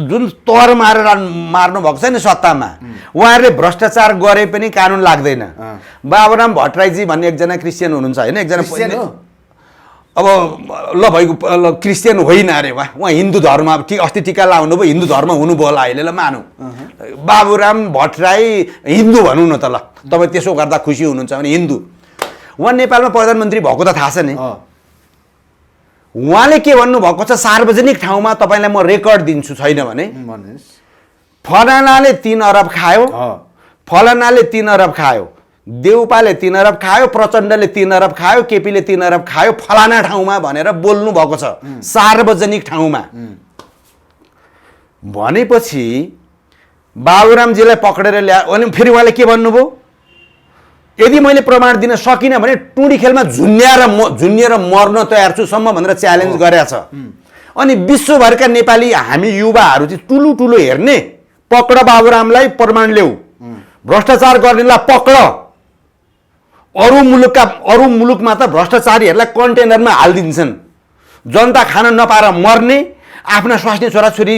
जुन तर मारेर मार्नु भएको छ नि सत्तामा, उहाँहरूले भ्रष्टाचार गरे पनि कानुन लाग्दैन। बाबुराम भट्टराईजी भन्ने एकजना क्रिस्चियन हुनुहुन्छ होइन, एकजना अब ल भइगयो क्रिस्चियन होइन अरे, उहाँ हिन्दू धर्म, अस्ति टिका लाउनु भयो हिन्दू धर्म हुनुभयो होला अहिले, ल मानौँ बाबुराम भट्टराई हिन्दू भनौँ न त, ल तपाईँ त्यसो गर्दा खुसी हुनुहुन्छ भने हिन्दू। उहाँ नेपालमा प्रधानमन्त्री भएको त थाहा छ नि। उहाँले के भन्नुभएको छ, सार्वजनिक ठाउँमा तपाईँलाई म रेकर्ड दिन्छु, छैन भने फलानाले 3 अरब खायो, फलानाले 3 अरब खायो, देउपाले 3 अरब खायो, प्रचण्डले 3 अरब खायो, केपीले 3 अरब खायो फलाना ठाउँमा भनेर बोल्नु भएको छ सार्वजनिक ठाउँमा। भनेपछि बाबुरामजीलाई पक्रेर ल्या, अनि फेरि उहाँले के भन्नुभयो, यदि मैले प्रमाण दिन सकिनँ भने टुँडी खेलमा झुन्निएर मर्न तयार छु सम्म भनेर च्यालेन्ज गरेछ। अनि विश्वभरका नेपाली हामी युवाहरू चाहिँ ठुलो ठुलो हेर्ने पक्र बाबुरामलाई प्रमाण ल्याऊ, भ्रष्टाचार गर्नेलाई पक्र। अरू मुलुकमा त भ्रष्टाचारीहरूलाई कन्टेनरमा हालिदिन्छन्, जनता खान नपाएर मर्ने, आफ्ना स्वास्नी छोराछोरी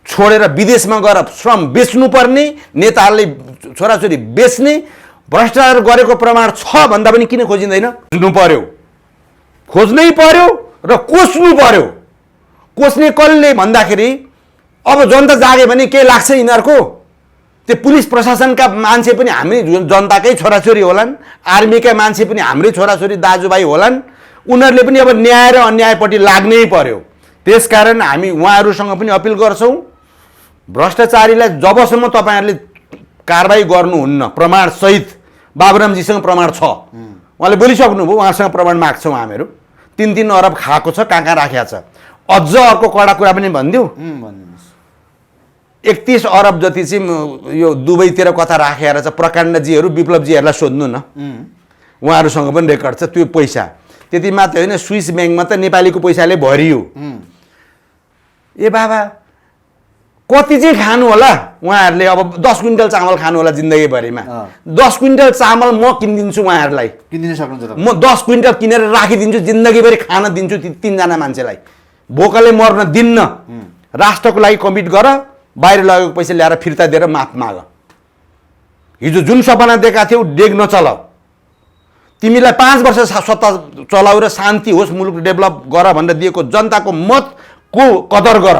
छोडेर विदेशमा गएर श्रम बेच्नुपर्ने, नेताहरूले छोराछोरी बेच्ने, भ्रष्टाचार गरेको प्रमाण छ भन्दा पनि किन खोजिँदैन? खोज्नु पर्यो, खोज्नै पर्यो र कोस्नु पर्यो। कोस्ने कसले भन्दाखेरि अब जनता जागे भने के लाग्छ यिनीहरूको? त्यो पुलिस प्रशासनका मान्छे पनि हामी जनताकै छोराछोरी होलान्, आर्मीका मान्छे पनि हाम्रै छोराछोरी दाजुभाइ होलान्, उनीहरूले पनि अब न्याय र अन्यायपट्टि लाग्नै पर्यो। त्यसकारण हामी उहाँहरूसँग पनि अपिल गर्छौँ, भ्रष्टाचारीलाई जबसम्म तपाईँहरूले कारबाही गर्नुहुन्न प्रमाणसहित, बाबुरामजीसँग प्रमाण छ, उहाँले बोलिसक्नुभयो, उहाँसँग प्रमाण माग्छौँ हामीहरू। 3-3 अरब खाएको छ, कहाँ राखेको छ। अझ अर्को कडा कुरा पनि भनिदिउँ, 31 अरब जति चाहिँ यो दुबईतिर कथा राखेर छ। प्रकाण्डजीहरू विप्लवजीहरूलाई सोध्नु न, उहाँहरूसँग पनि रेकर्ड छ त्यो पैसा। त्यति मात्र होइन, स्विस ब्याङ्कमा त नेपालीको पैसाले भरियो। ए बाबा कति चाहिँ खानु होला उहाँहरूले? अब 10 क्विन्टल चामल खानु होला जिन्दगीभरिमा। 10 क्विन्टल चामल म किनिदिन्छु उहाँहरूलाई, किनिदिन सक्नुहुन्छ? म 10 क्विन्टल किनेर राखिदिन्छु, जिन्दगीभरि खान दिन्छु 3जना मान्छेलाई, भोकले मर्न दिन्न। राष्ट्रको लागि कमिट गर, बाहिर लगेको पैसा ल्याएर फिर्ता दिएर माफ माग। हिजो जुन सपना दिएका थियौ डेग नचल। तिमीलाई 5 वर्ष सत्ता चलाउ र शान्ति होस्, मुलुक डेभलप गर भनेर दिएको जनताको मतको कदर गर।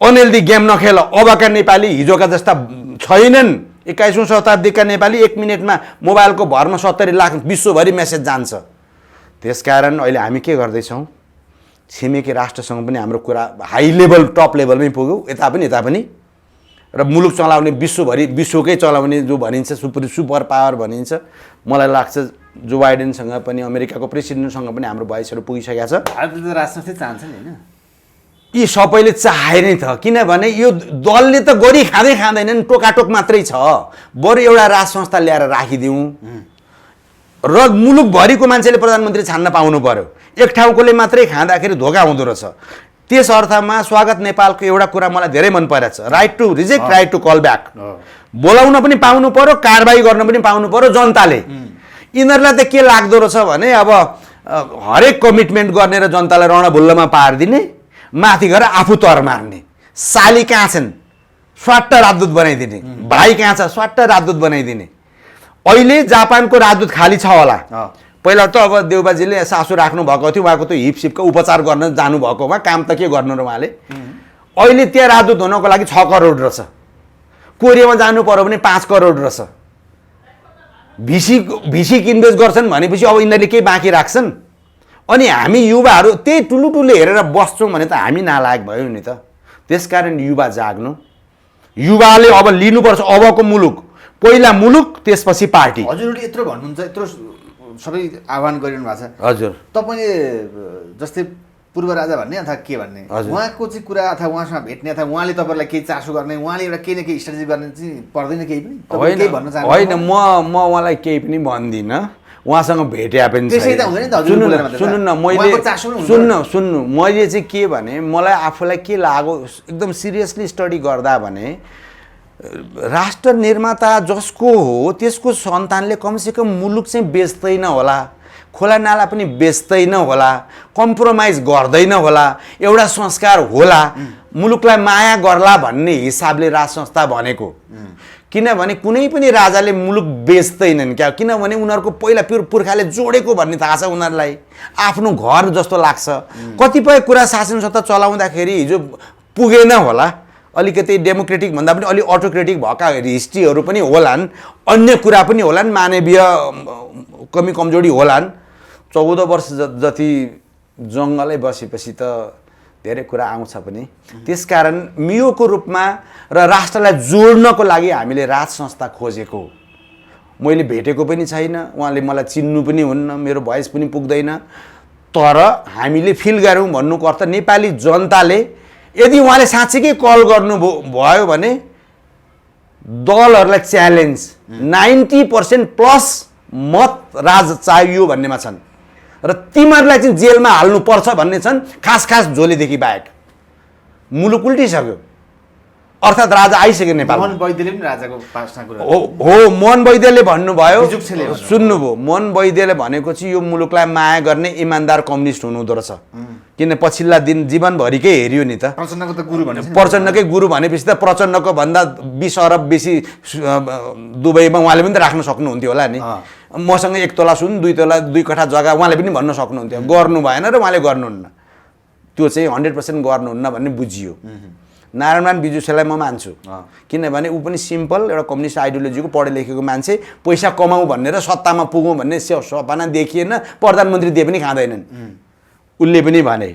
अनहेल्दी गेम नखेल। अबका नेपाली हिजोका जस्ता छैनन्। 21औं शताब्दीका नेपाली 1 मिनटमा मोबाइलको भरमा 70 लाख विश्वभरि मेसेज जान्छ। त्यसकारण अहिले हामी के गर्दैछौँ? छिमेकी राष्ट्रसँग पनि हाम्रो कुरा हाई लेभल टप लेभलमै पुग्यो, यता पनि र मुलुक चलाउने विश्वभरि विश्वकै चलाउने जो भनिन्छ सुपर पावर भनिन्छ। मलाई लाग्छ जो बाइडेनसँग पनि अमेरिकाको प्रेसिडेन्टसँग पनि हाम्रो भोइसहरू पुगिसकेको छ। भारतले त राजनीति चाहन्छ नि हैन? यी सबैले चाहे नै त, किनभने यो दलले त गरी खाँदैनन्, टोकाटोक मात्रै छ। बरु एउटा राज संस्था ल्याएर राखिदिउँ र मुलुकभरिको मान्छेले प्रधानमन्त्री छान्न पाउनु पर्यो। एक ठाउँकोले मात्रै खाँदाखेरि धोका हुँदो रहेछ। त्यस अर्थमा स्वागत नेपालको एउटा कुरा मलाई धेरै मन परेछ, right to reject, right to call back. बोलाउन पनि पाउनु पर्यो, कारबाही गर्न पनि पाउनु पर्यो जनताले। यिनीहरूलाई त के लाग्दो रहेछ भने अब हरेक कमिटमेन्ट गर्ने र जनतालाई रणभुल्लोमा पारिदिने, माथि गएर आफू तर मार्ने। साली कहाँ छन्? स्वाट्ट राजदूत बनाइदिने। भाइ कहाँ छ? स्वाट्ट राजदूत बनाइदिने। अहिले जापानको राजदूत खाली छ होला। पहिला त अब देउबाजीले सासु राख्नु भएको थियो, उहाँको त हिपसिपको उपचार गर्न जानुभएको, उहाँ काम त के गर्नु र उहाँले। अहिले त्यहाँ राजदूत हुनको लागि 6 करोड रहेछ। कोरियामा जानु पर्यो भने 5 करोड रहेछ। भिसी इन्भेस्ट गर्छन् भनेपछि अब यिनीहरूले केही बाँकी राख्छन्? अनि हामी युवाहरू त्यही ठुलो हेरेर बस्छौँ भने त हामी नालायक भयौँ नि त। त्यसकारण युवा जाग्नु, युवाले अब लिनुपर्छ अबको मुलुक। पहिला मुलुक, त्यसपछि पार्टी। हजुरले यत्रो भन्नुहुन्छ, यत्रो सबै आह्वान गरिरहनु भएको छ। हजुर, तपाईँले जस्तै पूर्व राजा भन्ने अथवा के भन्ने, उहाँको चाहिँ कुरा अथवा उहाँसँग भेट्ने अथवा उहाँले तपाईँलाई केही चासो गर्ने, उहाँले एउटा केही न केही स्ट्राटेजी गर्ने चाहिँ पर्दैन केही पनि? केही भन्न चाहनुहुन्छ? होइन, म उहाँलाई केही पनि भन्दिनँ। उहाँसँग भेट्या पनि सुन्नु, मैले चाहिँ के भने, मलाई आफूलाई के लाग्यो एकदम सिरियसली स्टडी गर्दा भने, राष्ट्र निर्माता जसको हो त्यसको सन्तानले कमसेकम मुलुक चाहिँ बेच्दैन होला, खोला नाला पनि बेच्दैन होला, कम्प्रोमाइज गर्दैन होला, एउटा संस्कार होला, मुलुकलाई माया गर्ला भन्ने हिसाबले राज संस्था भनेको। किनभने कुनै पनि राजाले मुलुक बेच्दैनन् क्या, किनभने उनीहरूको पहिला पुर्खाले जोडेको भन्ने थाहा छ उनीहरूलाई, आफ्नो घर जस्तो लाग्छ। कतिपय कुरा शासन सत्ता चलाउँदाखेरि हिजो पुगेन होला, अलिकति डेमोक्रेटिक भन्दा पनि अलि अटोक्रेटिक भएका हिस्ट्रीहरू पनि होलान्, अन्य कुरा पनि होलान्, मानवीय कमी कमजोरी होलान्। 14 वर्ष जति जङ्गलै बसेपछि त धेरै कुरा आउँछ पनि। त्यसकारण मियोको रूपमा र राष्ट्रलाई जोड्नको लागि हामीले राज संस्था खोजेको। मैले भेटेको पनि छैन, उहाँले मलाई चिन्नु पनि हुन्न, मेरो भोइस पनि पुग्दैन। तर हामीले फिल गऱ्यौँ भन्नुको अर्थ नेपाली जनताले यदि उहाँले साँच्चीकै कल गर्नुभयो भने दलहरूलाई च्यालेन्ज 90% प्लस मत राज चाहियो भन्नेमा छन्। र तिमीहरूलाई चाहिँ जेलमा हाल्नुपर्छ भन्ने छन् खास खास झोलेदेखि बाहेक। मुलुक उल्टिसक्यो, अर्थात् राजा आइसक्यो नेपालमा। मोहन वैद्यले पनि राजाको पासना कुरा हो मोहन वैद्यले भन्नुभयो, बिजुक्सेले भन्नुभयो। सुन्नुभयो, मोहन वैद्यले भनेको चाहिँ यो मुलुकलाई माया गर्ने इमान्दार कम्युनिस्ट हुनुहुँदो रहेछ। किन पछिल्ला दिन जीवनभरिकै हेऱ्यो नि त, प्रचण्डको त गुरु भनेको प्रचण्डकै गुरु भनेपछि त प्रचण्डको भन्दा 20 अरब बेसी दुबईमा उहाँले पनि त राख्न सक्नुहुन्थ्यो होला नि। मसँग 1 तोला सुन, 2 तोला 2 कठा जग्गा उहाँले पनि भन्न सक्नुहुन्थ्यो। गर्नु भएन र उहाँले गर्नुहुन्न, त्यो चाहिँ 100% गर्नुहुन्न भन्ने बुझियो। नारायण बिजुसेलाई म मान्छु, किनभने ऊ पनि सिम्पल एउटा कम्युनिस्ट आइडियोलोजीको पढे लेखेको मान्छे, पैसा कमाऊ भन्ने र सत्तामा पुगौँ भन्ने सपना देखिएन, प्रधानमन्त्री दिए पनि खाँदैनन्। उसले पनि भने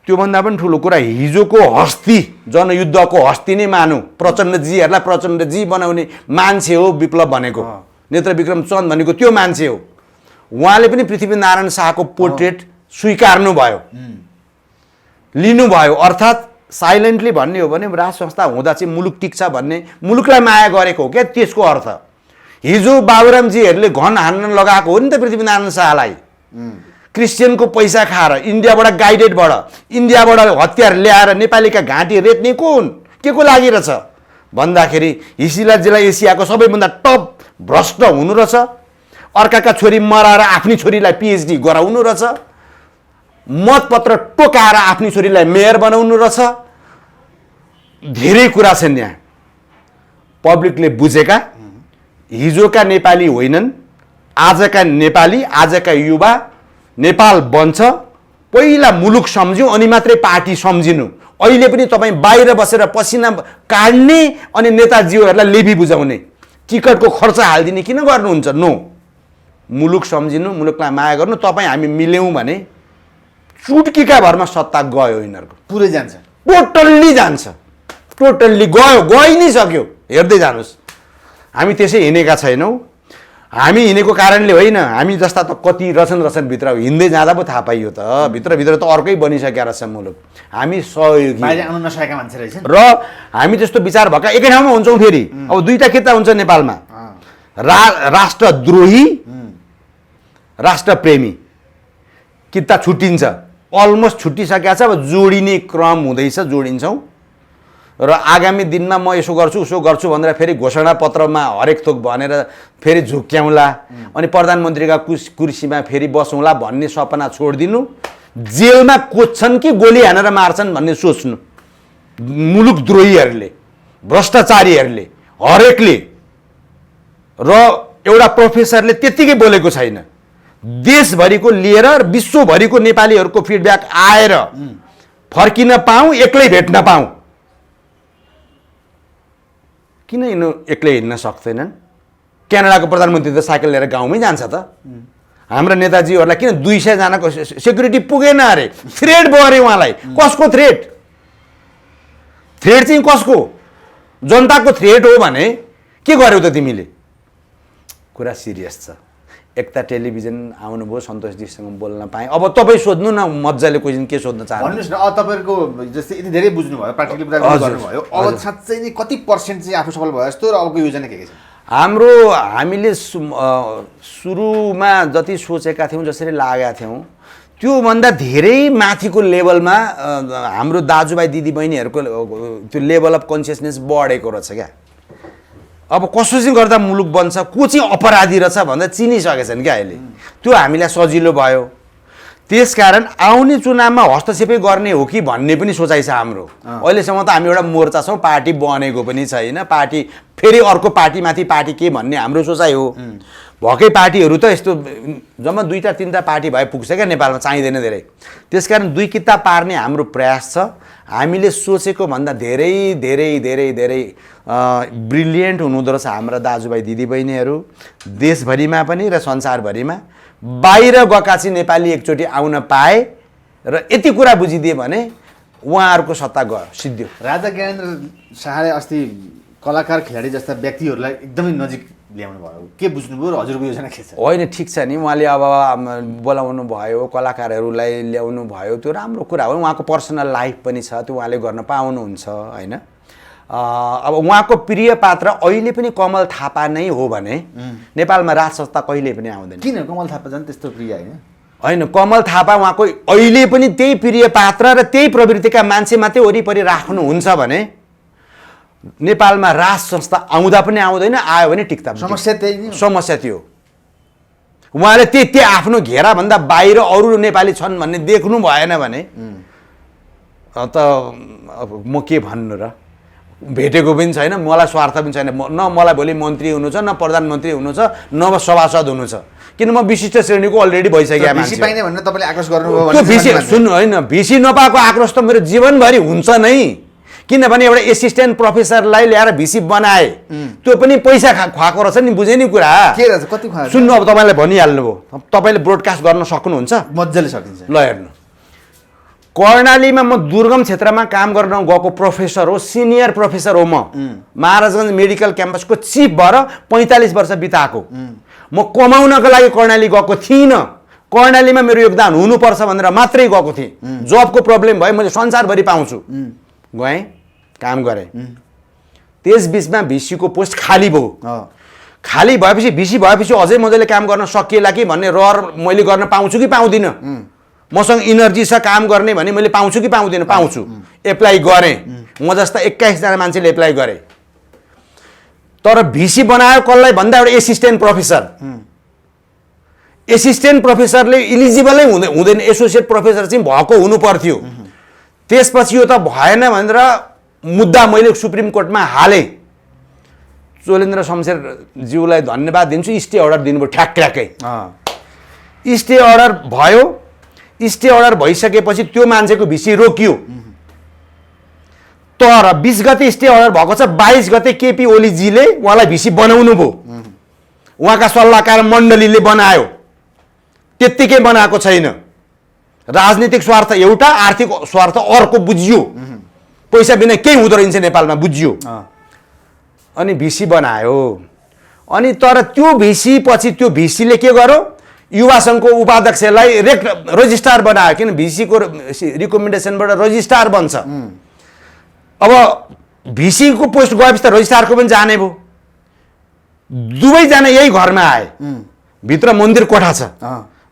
त्योभन्दा पनि ठुलो कुरा, हिजोको हस्ती जनयुद्धको हस्ती नै मानौँ, प्रचण्डजीहरूलाई प्रचण्डजी बनाउने मान्छे हो विप्लव भनेको, नेत्र विक्रम चन्द भनेको त्यो मान्छे हो। उहाँले पनि पृथ्वीनारायण शाहको पोर्ट्रेट स्वीकार्नु भयो, लिनुभयो। अर्थात् साइलेन्टली भन्ने हो भने राज संस्था हुँदा चाहिँ मुलुक टिक्छ भन्ने, मुलुकलाई माया गरेको हो क्या त्यसको अर्थ। हिजो बाबुरामजीहरूले घन हान्न लगाएको हो नि त पृथ्वीनारायण शाहलाई, क्रिस्चियनको पैसा खाएर, इन्डियाबाट गाइडेडबाट, इन्डियाबाट हतियार ल्याएर नेपालीका घाँटी रेट्ने कुन के को लागि रहेछ भन्दाखेरि हिसिलाजीलाई एसियाको सबैभन्दा टप भ्रष्ट हुनु रहेछ, अर्काका छोरी मराएर आफ्नी छोरीलाई पिएचडी गराउनु रहेछ, मतपत्र टोकाएर आफ्नी छोरीलाई मेयर बनाउनु रहेछ। धेरै कुरा छन् यहाँ पब्लिकले बुझेका। हिजोका नेपाली होइनन्, आजका नेपाली, आजका युवा नेपाल बन्छ। पहिला मुलुक सम्झ्यौँ अनि मात्रै पार्टी सम्झिनु। अहिले पनि तपाईँ बाहिर बसेर पसिना काट्ने अनि नेताजीहरूलाई लेबी बुझाउने, टिकटको खर्च हालिदिने किन गर्नुहुन्छ? नो, मुलुक सम्झिनु, मुलुकलाई माया गर्नु। तपाईँ हामी मिल्यौँ भने चुटकीका भरमा सत्ता गयो, यिनीहरूको पुरै जान्छ, टोटल्ली जान्छ, टोटल्ली गयो, गइ नै सक्यो। हेर्दै जानुहोस्, हामी त्यसै हिँडेका छैनौँ। हामी हिँडेको कारणले होइन, हामी जस्ता त कति रचनभित्र हिँड्दै जाँदा पो थाहा पाइयो त, भित्रभित्र त अर्कै बनिसकेका रहेछ मुलुक। हामी सहयोगी बाहिर आउन नसकेका मान्छे रहेछन् र हामी त्यस्तो विचार भएका एकै ठाउँमा हुन्छौँ। फेरि अब दुईटा किता हुन्छ नेपालमा, राष्ट्रद्रोही, राष्ट्रप्रेमी किता छुट्टिन्छ, अलमोस्ट छुट्टिसकेका छ। अब जोडिने क्रम हुँदैछ, जोडिन्छौँ। र आगामी दिनमा म यसो गर्छु उसो गर्छु भनेर फेरि घोषणापत्रमा हरेक थोक भनेर फेरि झुक्क्याउँला अनि प्रधानमन्त्रीका कुर्सीमा फेरि बसौँला भन्ने सपना छोडिदिनु। जेलमा कोच्छन् कि गोली हानेर मार्छन् भन्ने सोच्नु। मुलुकद्रोहीहरूले, भ्रष्टाचारीहरूले, हरेकले। र एउटा प्रोफेसरले त्यत्तिकै बोलेको छैन, देशभरिको लिएर विश्वभरिको नेपालीहरूको फिडब्याक आएर फर्किन पाऊँ, एक्लै भेट्न पाऊँ। किन यिनीहरू एक्लै हिँड्न सक्दैनन्? क्यानाडाको प्रधानमन्त्री त साइकल लिएर गाउँमै जान्छ त। हाम्रा नेताजीहरूलाई किन 200 जनाको सेक्युरिटी पुगेन अरे? थ्रेट भयो अरे उहाँलाई। कसको थ्रेट? थ्रेट चाहिँ कसको? जनताको थ्रेट हो भने के गर्यौ त तिमीले? कुरा सिरियस छ। एकता टेलिभिजन आउनुभयो, सन्तोषजीसँग बोल्न पाएँ। अब तपाईँ सोध्नु न मजाले क्वेसन के सोध्न चाहनुहुन्छ? भन्नुहोस् न, अब तपाईँको जस्तै यति धेरै बुझ्नुभयो, प्र्याक्टिकली गर्नुभयो, अब साँच्चै नै कति पर्सेन्ट चाहिँ आफू सफल भयो जस्तो र अबको योजना के छ? हामीले सुरुमा जति सोचेका थियौँ, जसरी लागेका थियौँ, त्योभन्दा धेरै माथिको लेभलमा हाम्रो दाजुभाइ दिदीबहिनीहरूको त्यो लेभल अफ कन्सियसनेस बढेको रहेछ क्या। अब कसो चाहिँ गर्दा मुलुक बन्छ, को चाहिँ अपराधी रहेछ भन्दा चिनिसकेछन् क्या अहिले। त्यो हामीलाई सजिलो भयो। त्यसकारण आउने चुनावमा हस्तक्षेपै गर्ने हो कि भन्ने पनि सोचाइ छ हाम्रो। अहिलेसम्म त हामी एउटा मोर्चा छौँ, पार्टी बनेको पनि छैन। पार्टी फेरि अर्को पार्टीमाथि पार्टी के भन्ने हाम्रो सोचाइ हो। भएकै पार्टीहरू त यस्तो जम्मा 2-3टा पार्टी भए पुग्छ क्या नेपालमा, चाहिँदैन धेरै। त्यसकारण 2 किता पार्ने हाम्रो प्रयास छ। हामीले सोचेको भन्दा धेरै धेरै धेरै धेरै ब्रिलियन्ट हुनुहुँदो रहेछ हाम्रा दाजुभाइ दिदीबहिनीहरू, देशभरिमा पनि र संसारभरिमा। बाहिर गएका चाहिँ नेपाली एकचोटि आउन पाए र यति कुरा बुझिदिए भने उहाँहरूको सत्ता गयो, सिद्धियो। राजा ज्ञानेन्द्र शाहले अस्ति कलाकार खेलाडी जस्ता व्यक्तिहरूलाई एकदमै नजिक ल्याउनु भयो, के बुझ्नुभयो र हजुरको योजना के छ? होइन, ठिक छ नि, उहाँले अब बोलाउनु भयो, कलाकारहरूलाई ल्याउनु भयो, त्यो राम्रो कुरा हो। उहाँको पर्सनल लाइफ पनि छ, त्यो उहाँले गर्न पाउनुहुन्छ होइन। अब उहाँको प्रिय पात्र अहिले पनि कमल थापा नै हो भने नेपालमा राज संस्था कहिले पनि आउँदैन। किन कमल थापा झन् त्यस्तो प्रिय होइन? होइन, कमल थापा उहाँको अहिले पनि त्यही प्रिय पात्र र त्यही प्रवृत्तिका मान्छे मात्रै वरिपरि राख्नुहुन्छ भने नेपालमा राज संस्था आउँदा पनि आउँदैन, आयो भने टिक्ता पनि समस्या त्यही नै हो। समस्या त्यो उहाँले त्यही आफ्नो घेराभन्दा बाहिर अरू नेपाली छन् भन्ने देख्नु भएन भने त अब म के भन्नु र। भेटेको पनि छैन, मलाई स्वार्थ पनि छैन, न मलाई भोलि मन्त्री हुनु छ, न प्रधानमन्त्री हुनु छ, न सभासद हुनु छ, किन म विशिष्ट श्रेणीको अलरेडी भइसकेको मान्छे। भिसी पाइने भनेर तपाईँले आक्रोश गर्नुभयो त्यो भिसी सुन्नु होइन, भिसी नपाएको आक्रोश त मेरो जीवनभरि हुन्छ नै। किनभने एउटा एसिस्टेन्ट प्रोफेसरलाई ल्याएर भिसी बनाए, त्यो पनि पैसा खुवाएको रहेछ नि, बुझे नि कुरा के रहेछ, कति खुवाएको? सुन्नु, अब तपाईँलाई भनिहाल्नुभयो, तपाईँले ब्रोडकास्ट गर्न सक्नुहुन्छ? मजाले सकिन्छ। ल हेर्नु, कर्णालीमा म दुर्गम क्षेत्रमा काम गर्न गएको प्रोफेसर हो, सिनियर प्रोफेसर हो। म महाराजगञ्ज मेडिकल क्याम्पसको चिफ भएर 45 वर्ष बिताएको। म कमाउनको लागि कर्णाली गएको थिइनँ, कर्णालीमा मेरो योगदान हुनुपर्छ भनेर मात्रै गएको थिएँ। जबको प्रब्लम भयो, मैले संसारभरि पाउँछु, गएँ, काम गरेँ। त्यस बिचमा भिसीको पोस्ट खाली भयो। खाली भएपछि भिसी भएपछि अझै मजाले काम गर्न सकिएला कि भन्ने रहर मैले गर्न पाउँछु कि पाउँदिनँ, मसँग इनर्जी छ काम गर्ने भने मैले पाउँछु कि पाउँदिनँ, पाउँछु। एप्लाई गरेँ, म जस्ता 21 जना मान्छेले एप्लाई गरे। तर भिसी बनायो कसलाई भन्दा एउटा एसिस्टेन्ट प्रोफेसर। एसिस्टेन्ट प्रोफेसरले इलिजिबलै हुँदैन, एसोसिएट प्रोफेसर चाहिँ भएको हुनु पर्थ्यो। त्यसपछि यो त भएन भनेर मुद्दा मैले सुप्रिम कोर्टमा हालेँ। चोलेन्द्र शमशेरज्यूलाई धन्यवाद दिन्छु, स्टे अर्डर दिनुभयो ठ्याक्कै। स्टे अर्डर भयो, स्टे अर्डर भइसकेपछि त्यो मान्छेको भिसी रोकियो। तर 20 गते स्टे अर्डर भएको छ, 22 गते केपी ओलीजीले उहाँलाई भिसी बनाउनु भयो। उहाँका सल्लाहकार मण्डलीले बनायो, त्यत्तिकै बनाएको छैन। राजनीतिक स्वार्थ एउटा, आर्थिक स्वार्थ अर्को बुझियो। पैसा बिना केही हुँदो रहेछ नेपालमा, बुझियो। अनि भिसी बनायो। अनि तर त्यो भिसी पछि त्यो भिसीले के गर्यो, युवा सङ्घको उपाध्यक्षलाई रजिस्ट्रार बनायो। किन भिसीको रिकमेन्डेसनबाट रजिस्ट्रार बन्छ। अब भिसीको पोस्ट गएपछि त रजिस्ट्रारको पनि जाने भयो। दुवैजना यही घरमा आए, भित्र मन्दिर कोठा छ।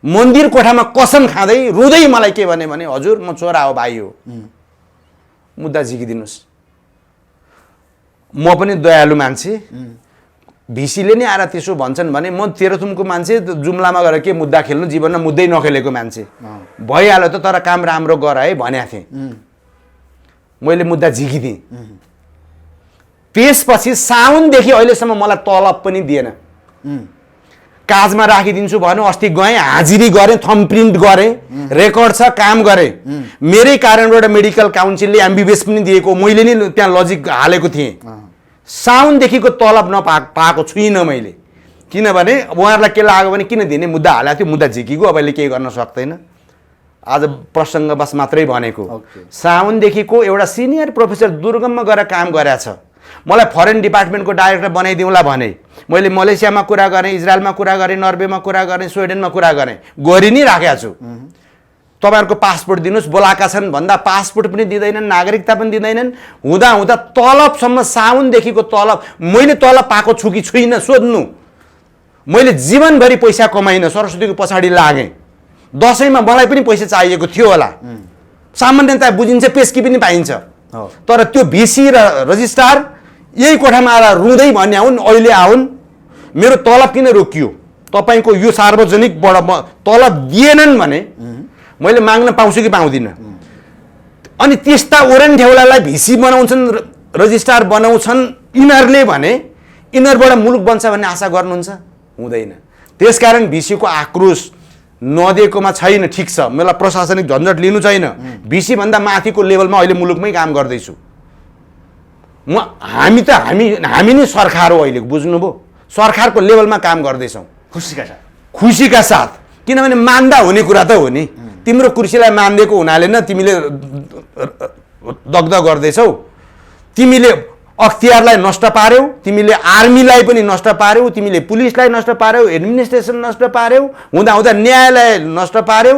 मन्दिर कोठामा कसम खाँदै रुँदै मलाई के भने, हजुर म छोरा हो, भाइ हो, मुद्दा झिकिदिनुहोस्। म पनि दयालु मान्छे, भिसीले नै आएर त्यसो भन्छन् भने म तेह्रथुमको मान्छे, जुम्लामा गएर के मुद्दा खेल्नु, जीवनमा मुद्दै नखेलेको मान्छे, भइहाल्यो त, तर काम राम्रो गर है भनेको थिएँ। मैले मुद्दा झिकिदिएँ। त्यसपछि साउनदेखि अहिलेसम्म मलाई तलब पनि दिएन। काजमा राखिदिन्छु भन्यो, अस्ति गएँ, हाजिरी गरेँ, थम्ब प्रिन्ट गरेँ, रेकर्ड छ, काम गरेँ। मेरै कारणबाट मेडिकल काउन्सिलले एमबिबिएस पनि दिएको, मैले नि त्यहाँ लजिक हालेको थिएँ। साउनदेखिको तलब पाएको छुइनँ मैले। किनभने उहाँहरूलाई के लाग्यो भने किन दिने, मुद्दा हालेको थियो, मुद्दा झिकिको, अब अहिले केही गर्न सक्दैन। आज प्रसङ्गवश मात्रै भनेको। साउनदेखिको एउटा सिनियर प्रोफेसर दुर्गममा गएर काम गरेछ। मलाई फरेन डिपार्टमेन्टको डाइरेक्टर बनाइदिउँला भने मैले मलेसियामा कुरा गरेँ, इजरायलमा कुरा गरेँ, नर्वेमा कुरा गरेँ, स्विडेनमा कुरा गरेँ, गरि नै राखेको छु। तपाईँहरूको पासपोर्ट दिनुहोस्, बोलाएका छन् भन्दा पासपोर्ट पनि दिँदैनन्, नागरिकता पनि दिँदैनन्। हुँदा हुँदा तलबसम्म, साउनदेखिको तलब मैले तलब पाएको छु कि छुइनँ सोध्नु। मैले जीवनभरि पैसा कमाइनँ, सरस्वतीको पछाडि लागेँ। दसैँमा मलाई पनि पैसा चाहिएको थियो होला, सामान्यतया बुझिन्छ, पेस्की पनि पाइन्छ। तर त्यो भिसी र रजिस्ट्रार यही कोठामा आएर रुँदै भन्ने आउन्, अहिले आउन्, मेरो तलब किन रोकियो, तपाईँको यो सार्वजनिकबाट तलब दिएनन् भने मैले माग्न पाउँछु कि पाउँदिनँ। अनि त्यस्ता ओरेन्ठेउलालाई भिसी बनाउँछन्, रजिस्ट्रार बनाउँछन् यिनीहरूले भने यिनीहरूबाट मुलुक बन्छ भन्ने आशा गर्नुहुन्छ? हुँदैन। त्यसकारण भिसीको आक्रोश नदिएकोमा छैन, ठिक छ, मलाई प्रशासनिक झन्झट लिनु छैन। भिसीभन्दा माथिको लेभलमा अहिले मुलुकमै काम गर्दैछु म। हामी नै सरकार हो अहिले, बुझ्नुभयो? सरकारको लेभलमा काम गर्दैछौँ खुसीका साथ। किनभने मान्दा हुने कुरा त हो नि। तिम्रो कुर्सीलाई मान्दिएको हुनाले न तिमीले दग्ध गर्दैछौ। तिमीले अख्तियारलाई नष्ट पार्यौ, तिमीले आर्मीलाई पनि नष्ट पार्यौ, तिमीले पुलिसलाई नष्ट पार्यौ, एडमिनिस्ट्रेसन नष्ट पार्यौ, हुँदा हुँदा न्यायालय नष्ट पार्यौ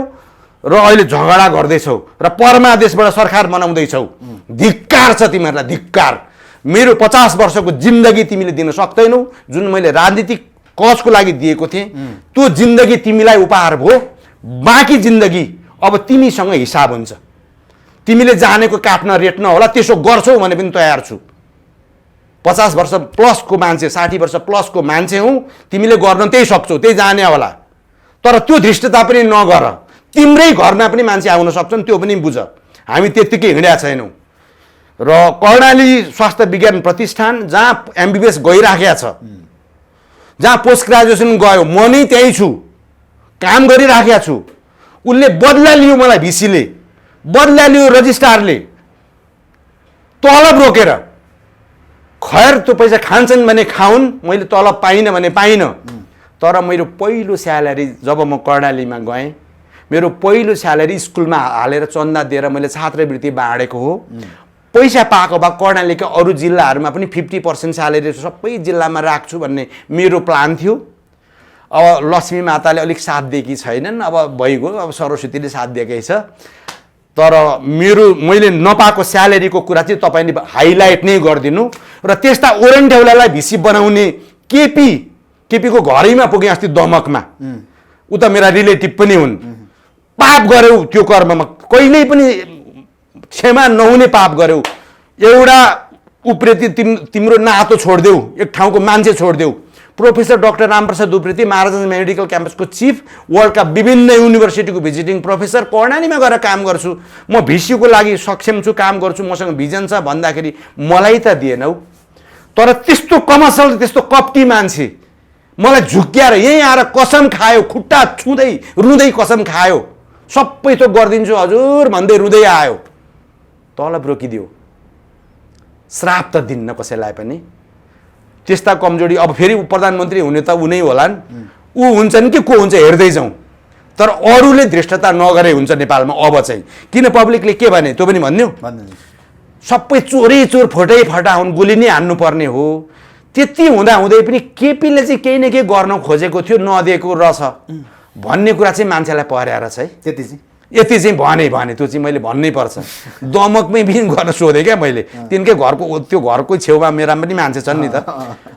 र अहिले झगडा गर्दैछौ र परमादेशबाट सरकार बनाउँदैछौ। धिक्कार छ तिमीहरूलाई, धिक्कार। मेरो 50 वर्षको जिन्दगी तिमीले दिन सक्दैनौ। जुन मैले राजनीतिक कजको लागि दिएको थिएँ त्यो जिन्दगी तिमीलाई उपहार भयो। बाँकी जिन्दगी अब तिमीसँग हिसाब हुन्छ। तिमीले जानेको काट्न रेट्न होला, त्यसो गर्छौ भने पनि तयार छु। 50 वर्ष प्लसको मान्छे, 60 वर्ष प्लसको मान्छे हौ, तिमीले गर्न त्यही सक्छौ, त्यही जाने होला। तर त्यो धृष्टता पनि नगर। तिम्रै घरमा पनि मान्छे आउन सक्छन्, त्यो पनि बुझ। हामी त्यत्तिकै हिँडेका छैनौँ। र कर्णाली स्वास्थ्य विज्ञान प्रतिष्ठान जहाँ MBBS गइराखेको छ, जहाँ पोस्ट ग्रेजुएसन गयो, म नै त्यहीँ छु, काम गरिराखेको छु। उसले बदला लियो, मलाई भिसीले बदला लियो, रजिस्ट्रारले तलब रोकेर। खैर त्यो पैसा खान्छन् भने खाउन्, मैले तलब पाइनँ भने पाइनँ। तर मेरो पहिलो स्यालेरी जब म कर्णालीमा गएँ, मेरो पहिलो स्यालेरी स्कुलमा हालेर चन्दा दिएर मैले छात्रवृत्ति बाँडेको हो। पैसा पाएको भए कर्णालीका अरू जिल्लाहरूमा पनि 50% स्यालेरी सबै जिल्लामा राख्छु भन्ने मेरो प्लान थियो। अब लक्ष्मी माताले अलिक साथ दिएकी छैनन्, अब भइगयो, अब सरस्वतीले साथ दिएकै छ। तर मैले नपाएको स्यालेरीको कुरा चाहिँ तपाईँले हाइलाइट नै गरिदिनु। र त्यस्ता ओरेन्टेउलालाई भिसी बनाउने केपीको घरैमा पुगेँ अस्ति दमकमा। ऊ त मेरा रिलेटिभ पनि हुन्। पाप गर्यौ त्यो कर्ममा, कहिल्यै पनि क्षमा नहुने पाप गर्यौ। एउटा उप्रेती तिम्रो नातो छोडिदेऊ, एक ठाउँको मान्छे छोडिदेऊ। प्रोफेसर डाक्टर रामप्रसाद उप्रेती महाराजा मेडिकल क्याम्पसको चिफ, वर्ल्डका विभिन्न युनिभर्सिटीको भिजिटिङ प्रोफेसर, कर्णालीमा गएर काम गर्छु। म भिसीको लागि सक्षम छु, काम गर्छु, मसँग भिजन छ भन्दाखेरि मलाई त दिएनौ। तर त्यस्तो कमर्सल, त्यस्तो कप्टी मान्छे मलाई झुक्क्याएर यहीँ आएर कसम खायो, खुट्टा छुँदै रुँदै कसम खायो, सबै थोक गरिदिन्छु हजुर भन्दै रुँदै आयो। तलब रोकिदियो। श्राप त दिन्न कसैलाई पनि। त्यस्ता कमजोरी अब फेरि प्रधानमन्त्री हुने त उनै होलान्, ऊ हुन्छन् कि को हुन्छ हेर्दै जाउँ। तर अरूले धृष्टता नगरे हुन्छ नेपालमा अब चाहिँ। किन पब्लिकले के भने त्यो पनि भन्नु, सबै चोरै चोर फटाइ फटा हुन्, गोली नै हान्नुपर्ने हो। त्यति हुँदाहुँदै पनि केपीले चाहिँ केही न केही गर्न खोजेको थियो, नदिएको रहेछ भन्ने कुरा चाहिँ मान्छेलाई परेर छ है। यति चाहिँ भने त्यो चाहिँ मैले भन्नै पर्छ। दमकमै पनि गर्न सोधेँ क्या मैले, तिनकै घरको त्यो घरको छेउमा मेरा पनि मान्छे छन् नि त।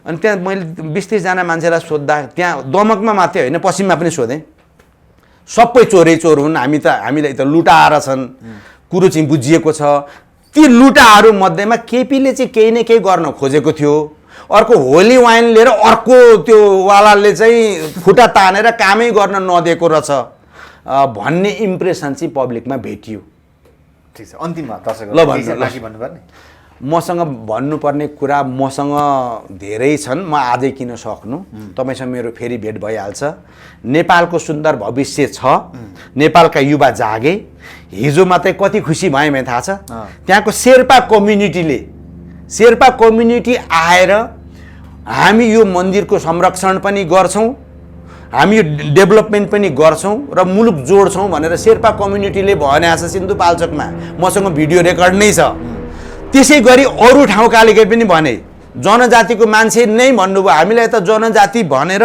अनि त्यहाँ मैले 20-30 जना मान्छेलाई सोद्धा, त्यहाँ दमकमा मात्रै होइन पश्चिममा पनि सोधेँ, सबै चोरै चोर हुन्, हामीलाई त लुटाएर छन्, कुरो चाहिँ बुझिएको छ। ती लुटाहरू मध्येमा केपीले चाहिँ केही न केही गर्न खोजेको थियो। अर्को होली वाइन लिएर अर्को त्यो वालाले चाहिँ खुट्टा तानेर कामै गर्न नदिएको रहेछ भन्ने इम्प्रेसन चाहिँ पब्लिकमा भेटियो। ठिक छ, अन्तिममा दर्शकहरू ल भन्नुपर्ने मसँग भन्नुपर्ने कुरा मसँग धेरै छन्, म आजै किन सक्नु। तपाईँसँग मेरो फेरि भेट भइहाल्छ। नेपालको सुन्दर भविष्य छ, नेपालका युवा जागे। हिजो मात्रै कति खुसी भएँ मैले थाहा छ, त्यहाँको शेर्पा कम्युनिटी आएर हामी यो मन्दिरको संरक्षण पनि गर्छौँ, हामी यो डेभलपमेन्ट पनि गर्छौँ र मुलुक जोड्छौँ भनेर शेर्पा कम्युनिटीले भनेको छ सिन्धुपाल्चोकमा। मसँग भिडियो रेकर्ड नै छ। त्यसै गरी अरू ठाउँकाले पनि भने, जनजातिको मान्छे नै भन्नुभयो, हामीलाई त जनजाति भनेर,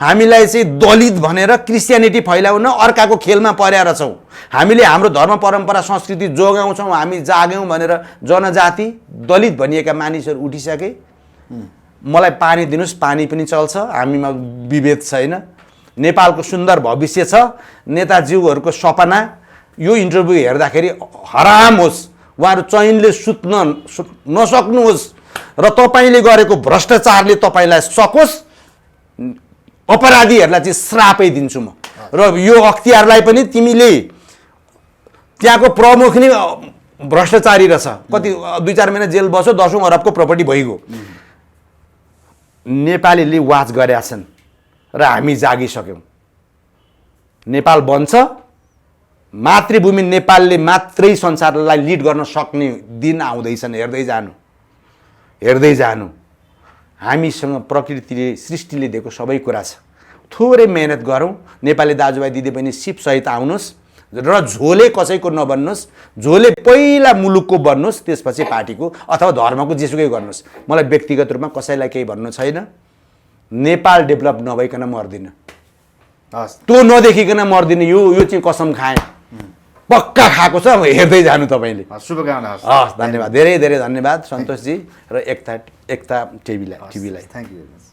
हामीलाई चाहिँ दलित भनेर क्रिस्चियनिटी फैलाउन अर्काको खेलमा परेर छौँ। हामीले हाम्रो धर्म परम्परा संस्कृति जोगाउँछौँ, हामी जाग्यौँ भनेर जनजाति दलित भनिएका मानिसहरू उठिसके। मलाई पानी दिनुहोस्, पानी पनि चल्छ, हामीमा विभेद छैन। नेपालको सुन्दर भविष्य छ। नेताजीहरूको सपना यो इन्टरभ्यू हेर्दाखेरि हराम होस्, उहाँहरू चैनले सुत्न नसक्नुहोस् र तपाईँले गरेको भ्रष्टाचारले तपाईँलाई सकोस्। अपराधीहरूलाई चाहिँ श्रापै दिन्छु म। र यो अख्तियारलाई पनि तिमीले, त्यहाँको प्रमुख नै भ्रष्टाचारी रहेछ, कति 2-4 महिना जेल बस्यो, 10औं अरबको प्रपर्टी भइगयो। नेपालीले वाच गरेका छन् र हामी जागिसक्यौँ। नेपाल बन्छ, मातृभूमि नेपालले मात्रै संसारलाई लिड गर्न सक्ने दिन आउँदैछन्। हेर्दै जानु। हामीसँग प्रकृतिले, सृष्टिले दिएको सबै कुरा छ। थोरै मेहनत गरौँ। नेपाली दाजुभाइ दिदीबहिनी सिपसहित आउनुहोस् र झोले कसैको नबन्नुहोस्। झोले पहिला मुलुकको बन्नुहोस्, त्यसपछि पार्टीको अथवा धर्मको जेसुकै गर्नुहोस्। मलाई व्यक्तिगत रूपमा कसैलाई केही भन्नु छैन। नेपाल डेभलप नभइकन मर्दिन, त्यो नदेखिकन मर्दिन। यो चाहिँ कसम खाएँ। पक्का खाएको छ, हेर्दै जानु तपाईँले। शुभकामना। हस्, धन्यवाद, धेरै धेरै धन्यवाद सन्तोषजी र एकता टिभीलाई। Thank you very much.